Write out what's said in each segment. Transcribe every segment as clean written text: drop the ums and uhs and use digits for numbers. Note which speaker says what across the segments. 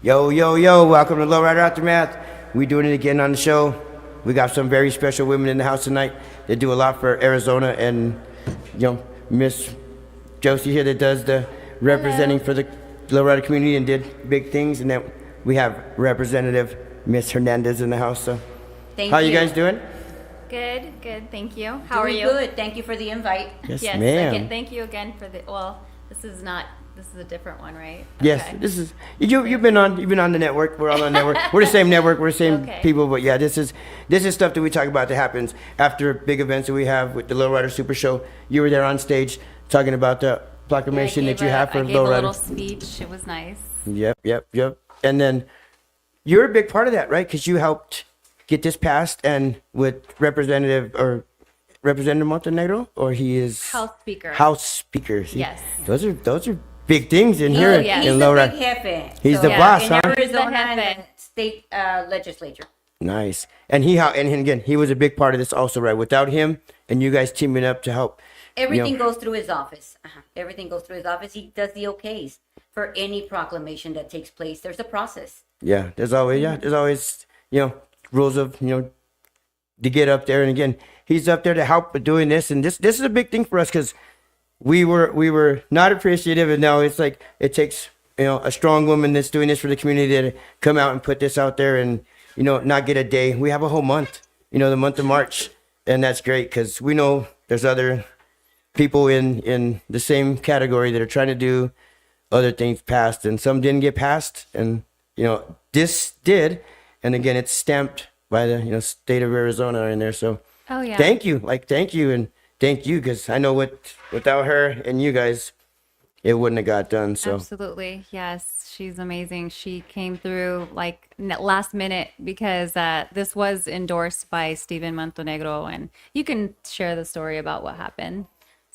Speaker 1: Yo, yo, yo, welcome to Lowrider Aftermath. We doing it again on the show. We got some very special women in the house tonight that do a lot for Arizona, and Miss Josie here that does the representing for the Lowrider community and did big things. And then we have Representative Miss Hernandez in the house. So
Speaker 2: Thank
Speaker 1: how
Speaker 2: you.
Speaker 1: you guys doing?
Speaker 3: Good, thank you. How are you?
Speaker 2: Good. Thank you for the invite.
Speaker 1: Yes,
Speaker 3: Yes,
Speaker 1: ma'am.
Speaker 3: again, thank you again for the, this is a different one, right?
Speaker 1: Yes,
Speaker 3: Okay.
Speaker 1: this is you've been on the network. We're all on the network. We're the same network. We're the same
Speaker 3: Okay.
Speaker 1: people. But yeah, this is stuff that we talk about that happens after big events that we have with the Lowrider Super Show. You were there on stage talking about the proclamation that you have for
Speaker 3: I gave a little
Speaker 1: Lowrider.
Speaker 3: speech. It was nice.
Speaker 1: Yep. And then you're a big part of that, right? Because you helped get this passed, and with Representative Montenegro, or he is
Speaker 3: House Speaker.
Speaker 1: House Speaker. See?
Speaker 3: Yes.
Speaker 1: Those are big things in here
Speaker 3: yeah.
Speaker 2: He's
Speaker 1: in
Speaker 2: the
Speaker 1: Lowrider.
Speaker 2: big jefe.
Speaker 1: He's the
Speaker 3: Yeah,
Speaker 1: boss,
Speaker 2: in
Speaker 1: huh?
Speaker 2: Arizona
Speaker 3: He's the
Speaker 2: and the state legislature.
Speaker 1: Nice. And again, he was a big part of this also, right? Without him and you guys teaming up to help.
Speaker 2: Everything goes through his office. Everything goes through his office. He does the okays for any proclamation that takes place. There's a process.
Speaker 1: Yeah, there's always rules of to get up there. And again, he's up there to help with doing this, and this is a big thing for us because we were not appreciative, and now it's like it takes a strong woman that's doing this for the community to come out and put this out there, and not get a day. We have a whole month, the month of March, and that's great because we know there's other people in the same category that are trying to do other things passed, and some didn't get passed, and this did, and again, it's stamped by the state of Arizona in there. So
Speaker 3: Oh yeah.
Speaker 1: thank you, and thank you, because I know without her and you guys, it wouldn't have got done. So
Speaker 3: Absolutely. Yes. She's amazing. She came through like last minute because this was endorsed by Steven Montenegro, and you can share the story about what happened.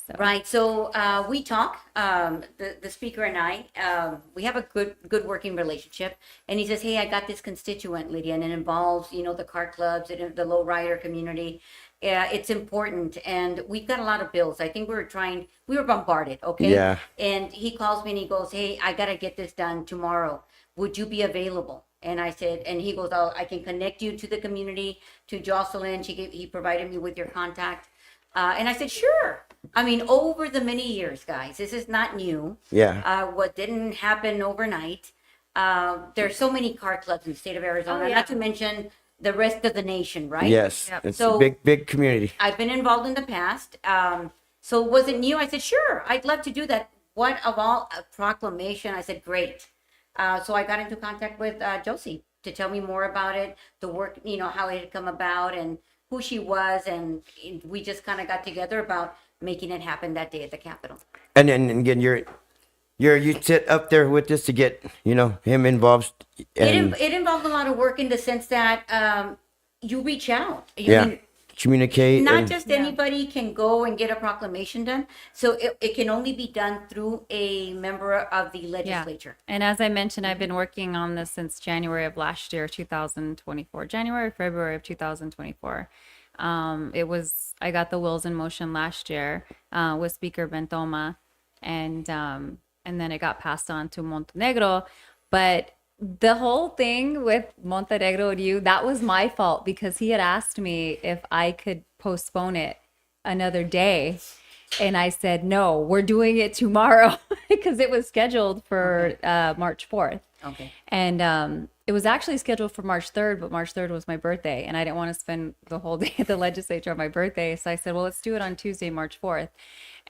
Speaker 3: So.
Speaker 2: Right. So we talk, the speaker and I, we have a good working relationship. And he says, hey, I got this constituent, Lydia, and it involves, the car clubs and the lowrider community. It's important. And we've got a lot of bills. I think we were bombarded. Okay.
Speaker 1: Yeah.
Speaker 2: And he calls me and he goes, hey, I got to get this done tomorrow. Would you be available? And I said, and he goes, I can connect you to the community, to Jocelyn. He provided me with your contact. And I said, sure. I mean, over the many years, guys, this is not new.
Speaker 1: yeah,
Speaker 2: What didn't happen overnight. There's so many car clubs in the state of Arizona,
Speaker 3: Oh, yeah.
Speaker 2: not to mention the rest of the nation, right?
Speaker 1: yes,
Speaker 3: Yep.
Speaker 1: it's
Speaker 2: So-
Speaker 1: a big community.
Speaker 2: I've been involved in the past. So was it new? I said, sure, I'd love to do that. What of all, a proclamation? I said, great. So I got into contact with Josie to tell me more about it, the work, how it had come about and who she was. And we just kind of got together about making it happen that day at the Capitol.
Speaker 1: And then again, you sit up there with this to get him involved. And
Speaker 2: It involved a lot of work in the sense that you reach out.
Speaker 1: communicate.
Speaker 2: Not
Speaker 1: and-
Speaker 2: just anybody can go and get a proclamation done. So it can only be done through a member of the legislature.
Speaker 3: And as I mentioned, I've been working on this since January of last year, 2024, February of 2024. I got the wheels in motion last year with Speaker Bentoma, and then it got passed on to Montenegro. But the whole thing with Montenegro and you, that was my fault because he had asked me if I could postpone it another day. And I said, no, we're doing it tomorrow because it was scheduled for March 4th.
Speaker 2: Okay.
Speaker 3: And it was actually scheduled for March 3rd, but March 3rd was my birthday. And I didn't want to spend the whole day at the legislature on my birthday. So I said, well, let's do it on Tuesday, March 4th.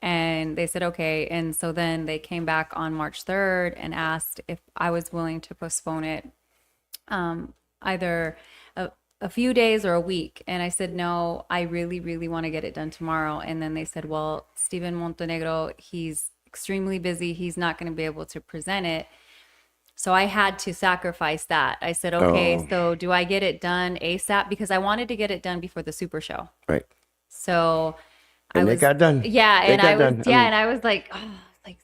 Speaker 3: And they said, okay. And so then they came back on March 3rd and asked if I was willing to postpone it either a few days or a week. And I said, no, I really, really want to get it done tomorrow. And then they said, well, Steven Montenegro, he's extremely busy. He's not going to be able to present it. So I had to sacrifice that. I said, okay, so do I get it done ASAP? Because I wanted to get it done before the Super Show.
Speaker 1: right.
Speaker 3: So
Speaker 1: And it got done.
Speaker 3: Yeah,
Speaker 1: They
Speaker 3: and
Speaker 1: got
Speaker 3: I was
Speaker 1: done.
Speaker 3: and I was like,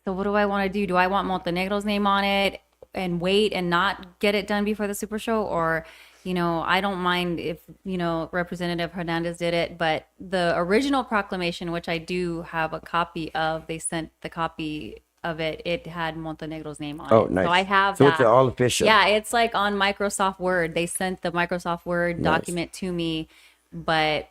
Speaker 3: so what do I want to do? Do I want Montenegro's name on it and wait and not get it done before the Super Show? Or, I don't mind if, Representative Hernandez did it, but the original proclamation, which I do have a copy of, they sent the copy of it, it had Montenegro's name on
Speaker 1: Oh,
Speaker 3: it.
Speaker 1: nice.
Speaker 3: So I have
Speaker 1: So
Speaker 3: that.
Speaker 1: it's all official.
Speaker 3: Yeah, it's like on Microsoft Word. They sent the Microsoft Word document to me, but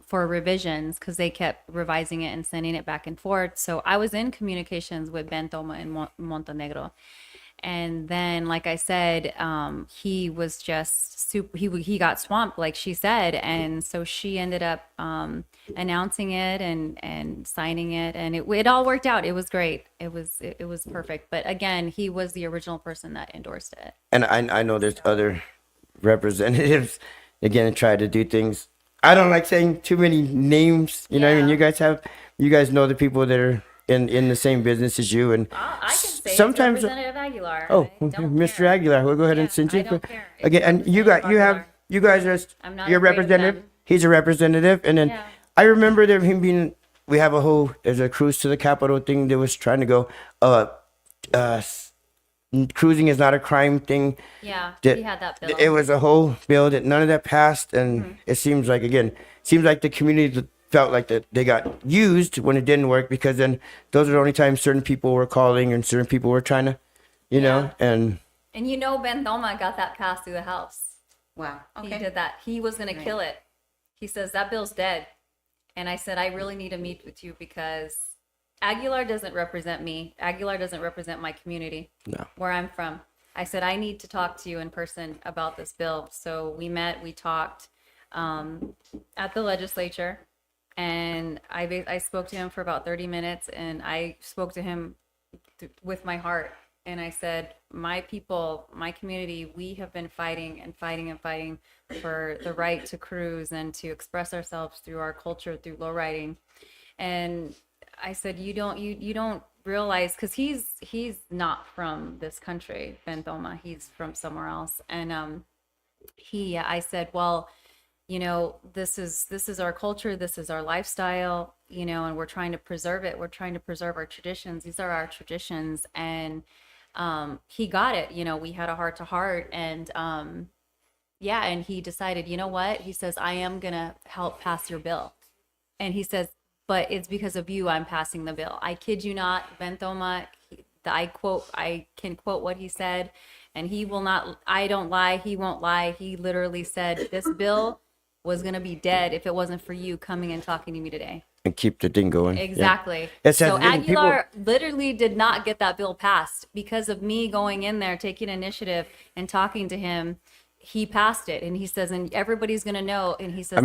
Speaker 3: for revisions, because they kept revising it and sending it back and forth. So I was in communications with Ben Toma in Montenegro. And then, like I said, he was just super, he got swamped, like she said. And so she ended up announcing it and signing it. And it all worked out. It was great. It was perfect. But again, he was the original person that endorsed it.
Speaker 1: And I know there's other representatives again try to do things. I don't like saying too many names. You know what I mean?
Speaker 3: Yeah.
Speaker 1: You guys know the people that are in the same business as you, and
Speaker 3: I can say
Speaker 1: sometimes
Speaker 3: it's Representative Aguilar.
Speaker 1: oh,
Speaker 3: I don't
Speaker 1: Mr.
Speaker 3: care.
Speaker 1: Aguilar, we'll go ahead and
Speaker 3: Yeah,
Speaker 1: send
Speaker 3: I
Speaker 1: you.
Speaker 3: don't care. It's
Speaker 1: Again, and
Speaker 3: Representative
Speaker 1: you guys are
Speaker 3: I'm not
Speaker 1: you're
Speaker 3: afraid of
Speaker 1: representative.
Speaker 3: them.
Speaker 1: He's a representative, and then
Speaker 3: Yeah.
Speaker 1: I remember there him being. We have there's a cruise to the Capitol thing that was trying to go. Cruising is not a crime thing.
Speaker 3: Yeah,
Speaker 1: that
Speaker 3: he had that bill.
Speaker 1: it was a whole bill that none of that passed, and
Speaker 3: Mm-hmm.
Speaker 1: it seems like the community felt like that they got used when it didn't work, because then those are the only times certain people were calling and certain people were trying to, you know, and
Speaker 3: And Ben Thoma got that passed through the House.
Speaker 2: Wow.
Speaker 3: He
Speaker 2: Okay.
Speaker 3: did that. He was going to kill it. He says, that bill's dead. And I said, I really need to meet with you because Aguilar doesn't represent me. Aguilar doesn't represent my community
Speaker 1: no.
Speaker 3: where I'm from. I said, I need to talk to you in person about this bill. So we met, we talked at the legislature. And I spoke to him for about 30 minutes, and I spoke to him with my heart. And I said, my people, my community, we have been fighting and fighting and fighting for the right to cruise and to express ourselves through our culture, through lowriding. And I said, you don't realize, because he's not from this country, Ben Thoma, he's from somewhere else. And I said, well, this is our culture, this is our lifestyle, and we're trying to preserve it. We're trying to preserve our traditions. These are our traditions. And he got it. We had a heart to heart, and and he decided, you know what? He says, I am gonna help pass your bill. And he says, but it's because of you I'm passing the bill. I kid you not, Ben Thoma, I can quote what he said, and he will not, I don't lie, he won't lie. He literally said, this bill was going to be dead if it wasn't for you coming and talking to me today.
Speaker 1: And keep the thing going.
Speaker 3: Exactly.
Speaker 1: Yeah.
Speaker 3: So Aguilar literally did not get that bill passed because of me going in there, taking initiative and talking to him. He passed it, and he says, and everybody's going to know. And he says,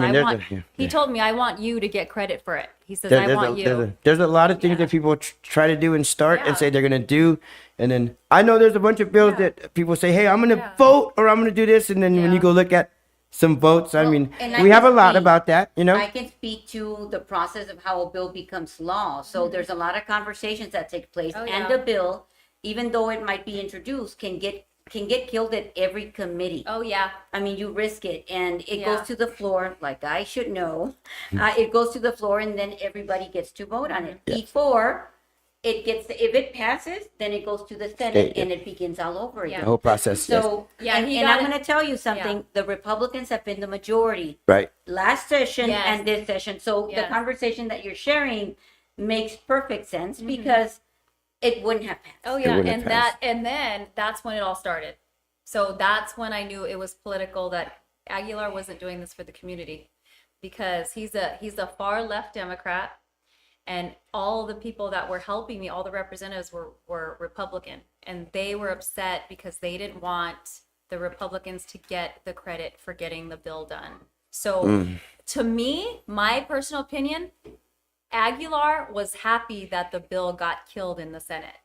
Speaker 3: he told me, I want you to get credit for it. He says, I want you.
Speaker 1: There's a lot of things that people try to do and start and say they're going to do. And then I know there's a bunch of bills that people say, hey, I'm going to vote or I'm going to do this. And then when you go look at some votes, I mean, we have a lot about that,
Speaker 2: I can speak to the process of how a bill becomes law. So there's a lot of conversations that take place, and the bill, even though it might be introduced, can get killed at every committee.
Speaker 3: Oh yeah.
Speaker 2: I mean, you risk it, and it goes to the floor, like I should know. It goes to the floor, and then everybody gets to vote on it. Before it gets, if it passes, then it goes to the Senate, and it begins all over again.
Speaker 1: The whole process.
Speaker 2: So, and I'm going to tell you something. The Republicans have been the majority.
Speaker 1: Right.
Speaker 2: Last session and this session. So the conversation that you're sharing makes perfect sense because it wouldn't have passed.
Speaker 3: Oh yeah, and then that's when it all started. So that's when I knew it was political, that Aguilar wasn't doing this for the community, because he's a far left Democrat. And all the people that were helping me, all the representatives were Republican. And they were upset because they didn't want the Republicans to get the credit for getting the bill done. So to me, my personal opinion, Aguilar was happy that the bill got killed in the Senate.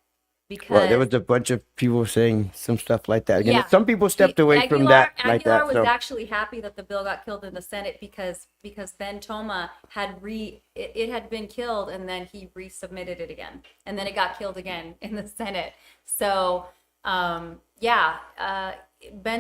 Speaker 3: Because
Speaker 1: there was a bunch of people saying some stuff like that. Again, some people stepped away from that like that.
Speaker 3: Aguilar was actually happy that the bill got killed in the Senate because Ben Toma had it had been killed, and then he resubmitted it again, and then it got killed again in the Senate. So Ben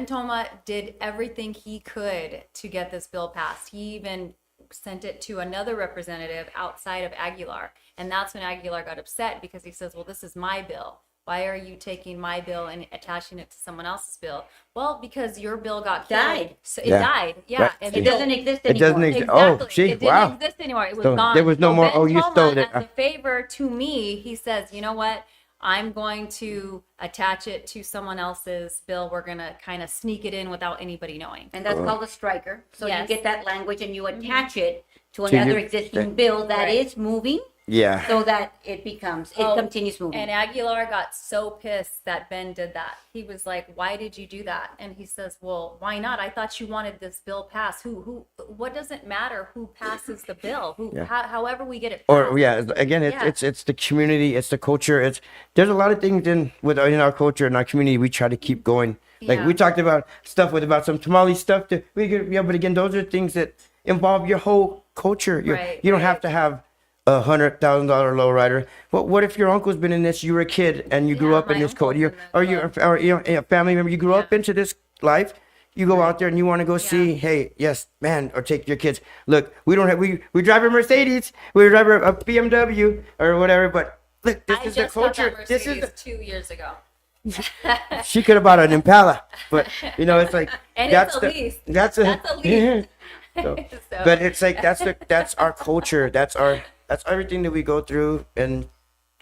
Speaker 3: Toma did everything he could to get this bill passed. He even sent it to another representative outside of Aguilar. And that's when Aguilar got upset, because he says, well, this is my bill. Why are you taking my bill and attaching it to someone else's bill? Well, because your bill got killed.
Speaker 2: Died.
Speaker 3: So it died. Yeah.
Speaker 1: Right.
Speaker 3: And
Speaker 2: It doesn't exist
Speaker 1: It
Speaker 2: anymore.
Speaker 1: doesn't exist.
Speaker 3: Exactly.
Speaker 1: Oh, gee,
Speaker 3: it
Speaker 1: wow.
Speaker 3: didn't exist anymore. It was
Speaker 1: So
Speaker 3: gone.
Speaker 1: there was no more,
Speaker 3: Ben
Speaker 1: you
Speaker 3: Toma,
Speaker 1: stole it.
Speaker 3: As a favor to me, he says, you know what? I'm going to attach it to someone else's bill. We're going to kind of sneak it in without anybody knowing.
Speaker 2: And that's called a striker. So you
Speaker 3: Yes.
Speaker 2: get that language and you attach it to
Speaker 1: To
Speaker 2: another
Speaker 1: your-
Speaker 2: existing bill that is
Speaker 3: Right.
Speaker 2: moving,
Speaker 1: Yeah.
Speaker 2: so that it continues moving.
Speaker 3: And Aguilar got so pissed that Ben did that. He was like, "Why did you do that?" And he says, "Well, why not? I thought you wanted this bill passed. What does it matter who passes the bill? However we get it passed."
Speaker 1: Or yeah, again,
Speaker 3: Yeah.
Speaker 1: it's the community, it's the culture. There's a lot of things in our culture and our community. We try to keep going. Like
Speaker 3: Yeah.
Speaker 1: we talked about stuff about some tamale stuff. But again, those are things that involve your whole culture.
Speaker 3: Right,
Speaker 1: You don't have
Speaker 3: right.
Speaker 1: to have $100,000 lowrider. But what if your uncle's been in this? You were a kid and you grew
Speaker 3: Yeah,
Speaker 1: up in
Speaker 3: my
Speaker 1: this code.
Speaker 3: uncle's
Speaker 1: A family member. You grew up into this life. You go out there and you want to go see. Hey, yes, man, or take your kids. Look, we don't have we drive a Mercedes. We drive a BMW or whatever. But look, this
Speaker 3: I
Speaker 1: is the
Speaker 3: just got
Speaker 1: culture.
Speaker 3: that
Speaker 1: This is
Speaker 3: Mercedes 2 years ago.
Speaker 1: she could have bought an Impala, but it's like
Speaker 3: And
Speaker 1: that's
Speaker 3: it's a
Speaker 1: the
Speaker 3: lease.
Speaker 1: that's
Speaker 3: That's a lease.
Speaker 1: So,
Speaker 3: So-
Speaker 1: but it's like that's our culture. That's everything that we go through. And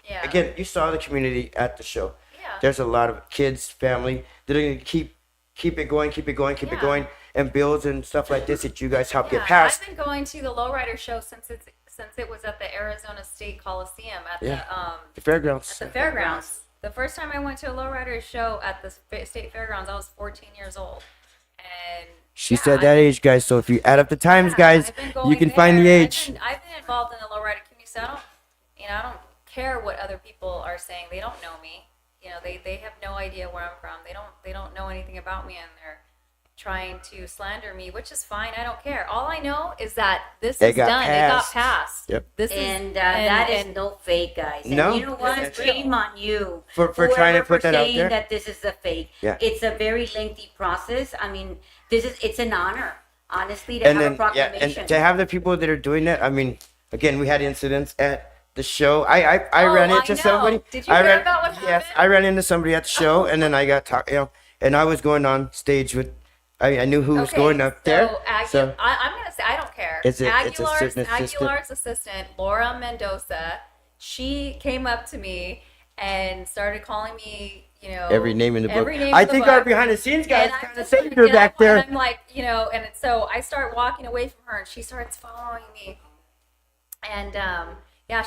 Speaker 3: Yeah.
Speaker 1: again, you saw the community at the show.
Speaker 3: Yeah.
Speaker 1: There's a lot of kids, family that are gonna keep it going, keep it
Speaker 3: Yeah.
Speaker 1: going, and builds and stuff like this that you guys help
Speaker 3: Yeah,
Speaker 1: get past.
Speaker 3: I've been going to the Lowrider show since it was at the Arizona State Coliseum at
Speaker 1: Yeah.
Speaker 3: the
Speaker 1: The fairgrounds.
Speaker 3: the fairgrounds. The first time I went to a lowrider show at the state fairgrounds, I was 14 years old, and
Speaker 1: She
Speaker 3: yeah,
Speaker 1: said that age, guys. So if you add up the times, guys,
Speaker 3: I've been
Speaker 1: you
Speaker 3: going
Speaker 1: can find the
Speaker 3: there.
Speaker 1: age.
Speaker 3: I've been involved in the lowrider community, so I don't care what other people are saying. They don't know me. They have no idea where I'm from. They don't know anything about me, and they're trying to slander me, which is fine. I don't care. All I know is that this
Speaker 1: It
Speaker 3: is
Speaker 1: got
Speaker 3: done. It got
Speaker 1: passed.
Speaker 3: passed.
Speaker 1: Yep.
Speaker 3: This
Speaker 2: And
Speaker 3: is
Speaker 2: that is no fake, guys. And
Speaker 1: No,
Speaker 2: you know what?
Speaker 1: that's
Speaker 2: Shame on you
Speaker 1: For trying to
Speaker 2: whoever
Speaker 1: put that out
Speaker 2: saying
Speaker 1: there.
Speaker 2: that this is a fake.
Speaker 1: Yeah.
Speaker 2: It's a very lengthy process. I mean, it's an honor, honestly, to have a proclamation.
Speaker 1: and to have the people that are doing that. I mean, again, we had incidents at the show. I ran
Speaker 3: I
Speaker 1: into
Speaker 3: know.
Speaker 1: somebody.
Speaker 3: Did you
Speaker 1: I
Speaker 3: hear
Speaker 1: ran,
Speaker 3: about what
Speaker 1: Yes,
Speaker 3: happened?
Speaker 1: I ran into somebody at the show, and then I got talking. And I was going on stage with. I knew who was going up there. So
Speaker 3: I'm gonna say I don't care.
Speaker 1: It's a certain assistant.
Speaker 3: Aguilar's assistant, Laura Mendoza, she came up to me and started calling me,
Speaker 1: every name in the book.
Speaker 3: every name
Speaker 1: I
Speaker 3: in the
Speaker 1: think our
Speaker 3: book.
Speaker 1: behind the scenes guys
Speaker 3: And I'm
Speaker 1: kind of
Speaker 3: just
Speaker 1: saved
Speaker 3: like,
Speaker 1: her
Speaker 3: get
Speaker 1: back
Speaker 3: up,
Speaker 1: there.
Speaker 3: And I'm like, and so I start walking away from her, and she starts following me. And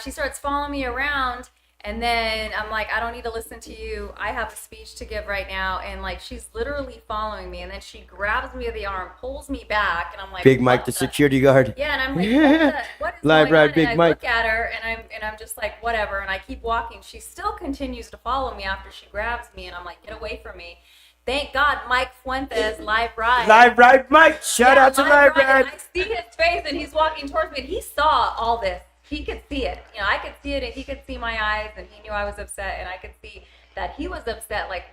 Speaker 3: she starts following me around. And then I'm like, I don't need to listen to you. I have a speech to give right now. And like, she's literally following me. And then she grabs me by the arm, pulls me back. And I'm like,
Speaker 1: Big Mike,
Speaker 3: what
Speaker 1: the security guard.
Speaker 3: Yeah. And I'm like, what is
Speaker 1: Live
Speaker 3: going
Speaker 1: ride,
Speaker 3: on?
Speaker 1: Big
Speaker 3: And I
Speaker 1: Mike.
Speaker 3: look at her and I'm just like, whatever. And I keep walking. She still continues to follow me after she grabs me. And I'm like, get away from me. Thank God, Mike Fuentes, Live Ride.
Speaker 1: Live ride, Mike. Shout out to Live
Speaker 3: Ride.
Speaker 1: Ride.
Speaker 3: I see his face and he's walking towards me and he saw all this. He could see it. I could see it and he could see my eyes and he knew I was upset and I could see that he was upset. Like,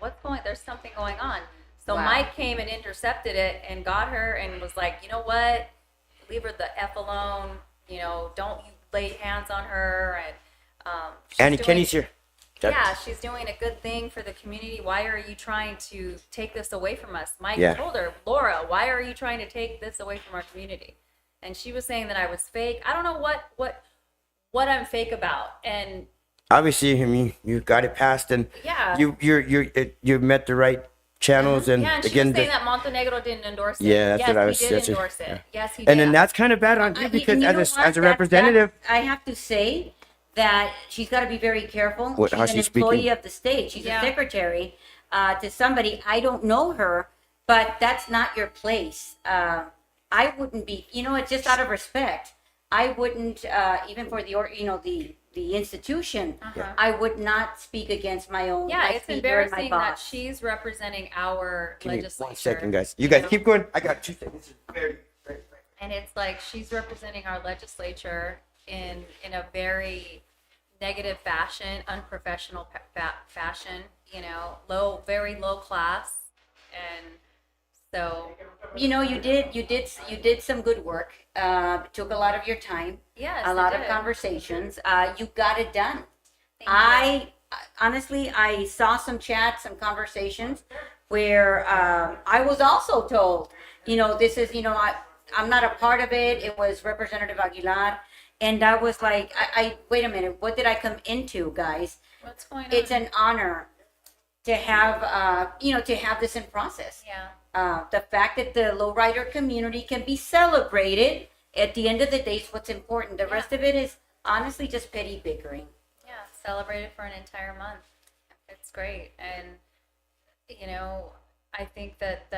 Speaker 3: there's something going on. So
Speaker 2: Wow.
Speaker 3: Mike came and intercepted it and got her and was like, you know what? Leave her the F alone. Don't you lay hands on her. And she's
Speaker 1: Annie
Speaker 3: doing-
Speaker 1: Kenny's here.
Speaker 3: Yeah, she's doing a good thing for the community. Why are you trying to take this away from us? Mike
Speaker 1: Yeah.
Speaker 3: told her, Laura, why are you trying to take this away from our community? And she was saying that I was fake. I don't know what I'm fake about. And
Speaker 1: Obviously, I mean, you got it passed, and
Speaker 3: yeah.
Speaker 1: you met the right channels, and
Speaker 3: yeah, and she
Speaker 1: again,
Speaker 3: was saying that Montenegro didn't endorse it.
Speaker 1: Yeah, that's
Speaker 3: yes,
Speaker 1: what I was-
Speaker 3: he did
Speaker 1: that's it,
Speaker 3: endorse it.
Speaker 1: yeah.
Speaker 3: Yes, he did.
Speaker 1: and then that's kind of bad on you because
Speaker 2: you know
Speaker 1: as
Speaker 2: what?
Speaker 1: a representative,
Speaker 2: I have to say that she's got to be very careful.
Speaker 1: How
Speaker 2: she's an
Speaker 1: she's
Speaker 2: employee
Speaker 1: speaking.
Speaker 2: of the state. She's
Speaker 3: Yeah.
Speaker 2: a secretary to somebody. I don't know her, but that's not your place. I wouldn't be. It's just out of respect. I wouldn't even for the institution. I would not speak against my own.
Speaker 3: yeah,
Speaker 2: my
Speaker 3: it's
Speaker 2: speaker and my
Speaker 3: embarrassing that
Speaker 2: boss.
Speaker 3: she's representing our
Speaker 1: give me
Speaker 3: legislature.
Speaker 1: 1 second, guys. You guys keep going. I got 2 seconds. Very.
Speaker 3: And it's like she's representing our legislature in a very negative fashion, unprofessional fashion, very low class. And so,
Speaker 2: You did some good work. Took a lot of your time.
Speaker 3: yes,
Speaker 2: A
Speaker 3: I
Speaker 2: lot of
Speaker 3: did.
Speaker 2: conversations. You got it done.
Speaker 3: Thank you.
Speaker 2: I honestly, I saw some chats, some conversations where I was also told, this is, I'm not a part of it. It was Representative Aguilar. And I was like, I wait a minute, what did I come into, guys?
Speaker 3: What's going on?
Speaker 2: it's an honor to have, to have this in process.
Speaker 3: Yeah.
Speaker 2: The fact that the lowrider community can be celebrated at the end of the day is what's important. The rest of it is honestly just petty bickering.
Speaker 3: Yeah, celebrated for an entire month. It's great, and I think that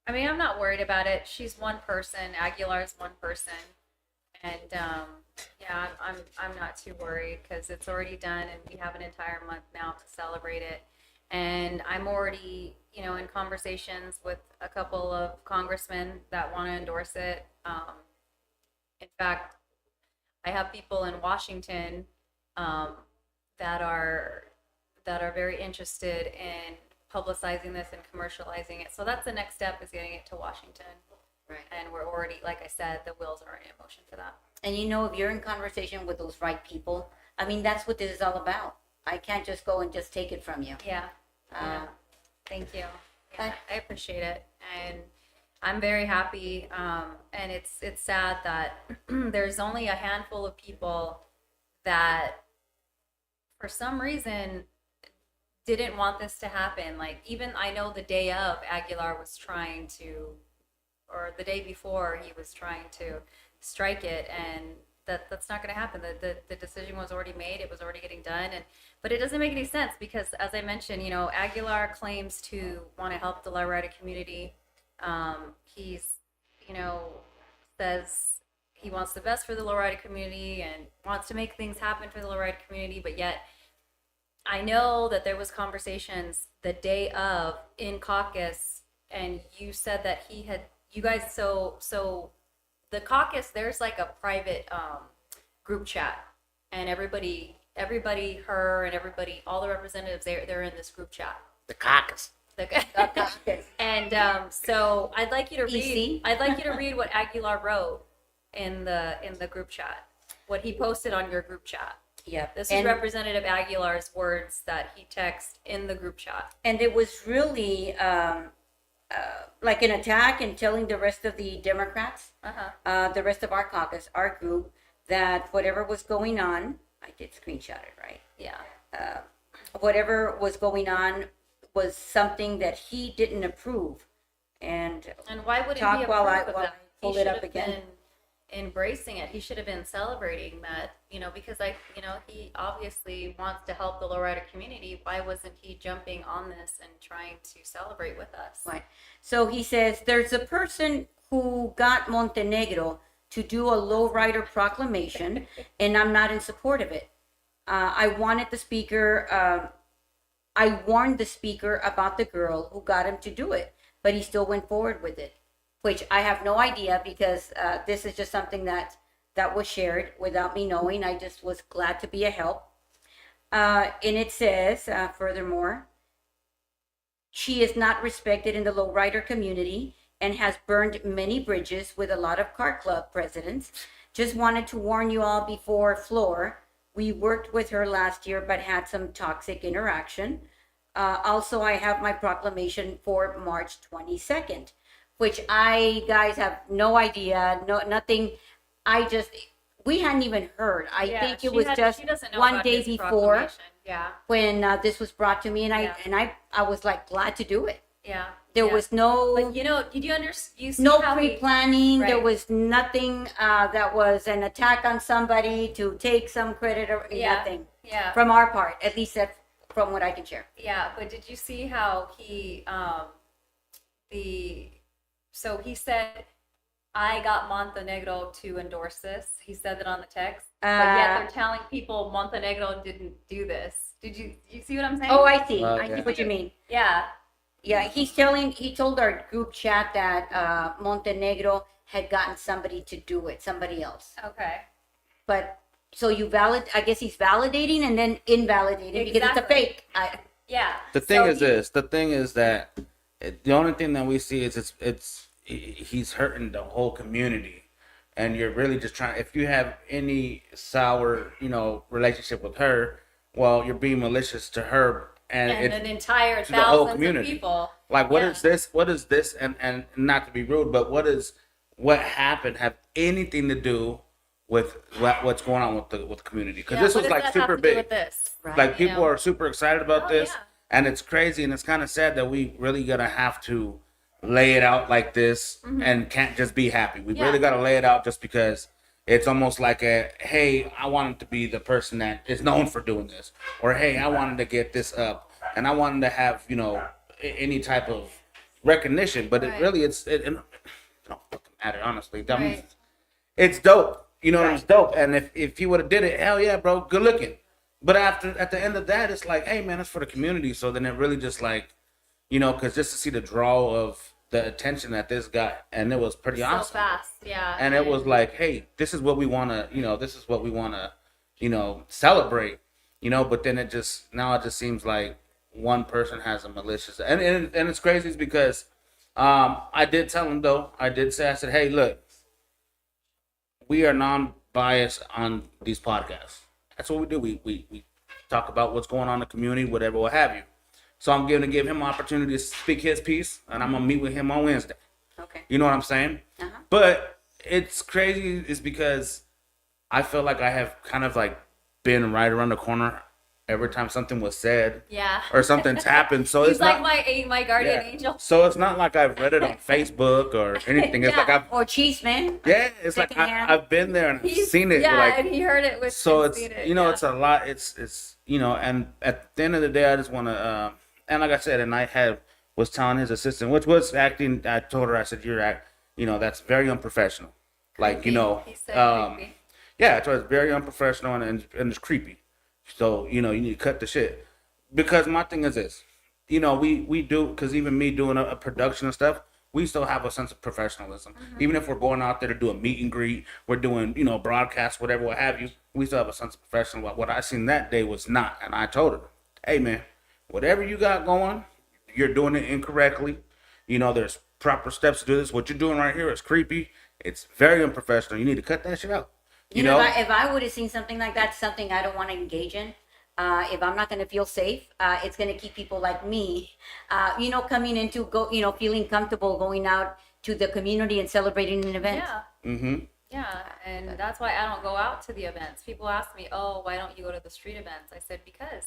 Speaker 3: I mean, I'm not worried about it. She's one person. Aguilar's one person, and yeah, I'm not too worried because it's already done, and we have an entire month now to celebrate it. And I'm already, in conversations with a couple of congressmen that want to endorse it. In fact, I have people in Washington that are very interested in publicizing this and commercializing it. So that's the next step, is getting it to Washington.
Speaker 2: Right.
Speaker 3: And we're already, like I said, the wheels are in motion for that.
Speaker 2: And if you're in conversation with those right people, I mean, that's what this is all about. I can't just go and just take it from you.
Speaker 3: Yeah. Thank you. Yeah,
Speaker 2: But-
Speaker 3: I appreciate it, and I'm very happy. And it's sad that there's only a handful of people that, for some reason, didn't want this to happen. Like, even I know the day of, Aguilar was trying to, or the day before, he was trying to strike it, and that's not going to happen. The decision was already made. It was already getting done, but it doesn't make any sense because, as I mentioned, Aguilar claims to want to help the Lowrider community. He's, says he wants the best for the Lowrider community and wants to make things happen for the Lowrider community, but yet I know that there was conversations the day of in caucus, and you said that you guys, so the caucus, there's like a private group chat, and everybody, her and everybody, all the representatives, they're in this group chat.
Speaker 4: The caucus.
Speaker 3: And so I'd like you to read.
Speaker 2: Easy.
Speaker 3: I'd like you to read what Aguilar wrote in the group chat, what he posted on your group chat.
Speaker 2: Yeah.
Speaker 3: This is Representative Aguilar's words that he texted in the group chat.
Speaker 2: And it was really like an attack and telling the rest of the Democrats, the rest of our caucus, our group, that whatever was going on, I did screenshot it, right?
Speaker 3: Yeah.
Speaker 2: Whatever was going on was something that he didn't approve. And
Speaker 3: why would
Speaker 2: talk
Speaker 3: he be
Speaker 2: while I
Speaker 3: approve of that?
Speaker 2: pull
Speaker 3: He
Speaker 2: it
Speaker 3: should
Speaker 2: up
Speaker 3: have
Speaker 2: again.
Speaker 3: been embracing it. He should have been celebrating that, because he obviously wants to help the lowrider community. Why wasn't he jumping on this and trying to celebrate with us?
Speaker 2: Right. So he says there's a person who got Montenegro to do a lowrider proclamation, and I'm not in support of it. I warned the speaker about the girl who got him to do it, but he still went forward with it, which I have no idea because this is just something that was shared without me knowing. I just was glad to be a help. And it says, furthermore, she is not respected in the lowrider community and has burned many bridges with a lot of car club presidents. Just wanted to warn you all before floor. We worked with her last year, but had some toxic interaction. Also, I have my proclamation for March 22nd, which I, guys, have no idea, nothing. We hadn't even heard. I think it was just one day before when this was brought to me, and I was like glad to do it.
Speaker 3: Yeah.
Speaker 2: There was no.
Speaker 3: But did you understand? You see
Speaker 2: no
Speaker 3: how
Speaker 2: pre-planning.
Speaker 3: Right.
Speaker 2: There was nothing that was an attack on somebody to take some credit or nothing.
Speaker 3: Yeah.
Speaker 2: From our part, at least that's from what I can share.
Speaker 3: Yeah, but did you see how he so he said, I got Montenegro to endorse this. He said that on the text. But yet they're telling people Montenegro didn't do this. Did you see what I'm saying?
Speaker 2: Oh, I see. I
Speaker 4: Yeah.
Speaker 2: see what you mean.
Speaker 3: Yeah.
Speaker 2: Yeah, he told our group chat that Montenegro had gotten somebody to do it, somebody else.
Speaker 3: Okay.
Speaker 2: But so I guess he's validating and then invalidating because it's a
Speaker 3: Exactly.
Speaker 2: fake.
Speaker 3: Yeah.
Speaker 4: The thing
Speaker 3: So
Speaker 4: is this. The thing is that the only thing that we see is he's hurting the whole community, and you're really just trying. If you have any sour, relationship with her, well, you're being malicious to her and
Speaker 3: an entire
Speaker 4: to the whole
Speaker 3: thousands of
Speaker 4: community.
Speaker 3: people.
Speaker 4: Like, what is this? What is this? And not to be rude, but what happened have anything to do with what's going on with the community, because
Speaker 3: Yeah,
Speaker 4: this
Speaker 3: what
Speaker 4: was
Speaker 3: does
Speaker 4: like
Speaker 3: that have
Speaker 4: super
Speaker 3: to do
Speaker 4: big.
Speaker 3: with this?
Speaker 2: Right.
Speaker 4: Like
Speaker 3: You
Speaker 4: people
Speaker 3: know?
Speaker 4: are super excited about
Speaker 3: Oh,
Speaker 4: this,
Speaker 3: yeah.
Speaker 4: and it's crazy, and it's kind of sad that we really gonna have to lay it out like this and can't just be happy. We
Speaker 3: Yeah.
Speaker 4: really gotta lay it out just because it's almost like a, hey, I wanted to be the person that is known for doing this, or hey, I wanted to get this up, and I wanted to have any type of recognition. But
Speaker 3: Right.
Speaker 4: it really it don't fucking matter, honestly. I mean,
Speaker 3: Right.
Speaker 4: it's dope. You know, it's
Speaker 2: Right.
Speaker 4: dope. And if you would have did it, hell yeah, bro, good looking. But at the end of that, it's like, hey man, it's for the community. So then it really just like, because just to see the draw of the attention that this got, and it was pretty
Speaker 3: So
Speaker 4: awesome.
Speaker 3: fast, yeah.
Speaker 4: And it was like, hey, this is what we want to, this is what we want to, celebrate. But then it just seems like one person has a malicious, and it's crazy, is because I did tell him though. I said, hey, look, we are non-biased on these podcasts. That's what we do. We talk about what's going on in the community, whatever, what have you. So I'm going to give him an opportunity to speak his piece, and I'm gonna meet with him on Wednesday.
Speaker 2: Okay.
Speaker 4: You know what I'm saying?
Speaker 2: Uh-huh.
Speaker 4: But it's crazy, is because I feel like I have kind of like been right around the corner every time something was said
Speaker 3: Yeah.
Speaker 4: or something's happened. So
Speaker 3: He's
Speaker 4: it's
Speaker 3: like
Speaker 4: not
Speaker 3: my guardian
Speaker 4: yeah.
Speaker 3: angel.
Speaker 4: So it's not like I've read it on Facebook or anything. It's
Speaker 3: Yeah.
Speaker 4: like I've
Speaker 2: Or cheese, man.
Speaker 4: it's like
Speaker 2: Secondhand.
Speaker 4: I've been there and
Speaker 3: He's-
Speaker 4: seen it.
Speaker 3: Yeah,
Speaker 4: like,
Speaker 3: and he heard it with.
Speaker 4: so
Speaker 3: and
Speaker 4: it's
Speaker 3: seen it,
Speaker 4: it's a lot. It's and at the end of the day, I just want to and like I said, and I was telling his assistant, which was acting. I told her, I said, that's very unprofessional. Like
Speaker 3: He said creepy.
Speaker 4: yeah, I told her it's very unprofessional and it's creepy. So you need to cut the shit, because my thing is this, we do, because even me doing a production and stuff, we still have a sense of professionalism. Even if we're going out there to do a meet and greet, we're doing, broadcasts, whatever, what have you, we still have a sense of professionalism. What I seen that day was not. And I told her, hey, man, whatever you got going, you're doing it incorrectly. There's proper steps to do this. What you're doing right here is creepy. It's very unprofessional. You need to cut that shit out.
Speaker 2: If I would have seen something like that, something I don't want to engage in, if I'm not going to feel safe, it's going to keep people like me, coming into feeling comfortable going out to the community and celebrating an event.
Speaker 3: Yeah.
Speaker 4: Mm-hmm.
Speaker 3: Yeah, and that's why I don't go out to the events. People ask me, "Oh, why don't you go to the street events?" I said, because,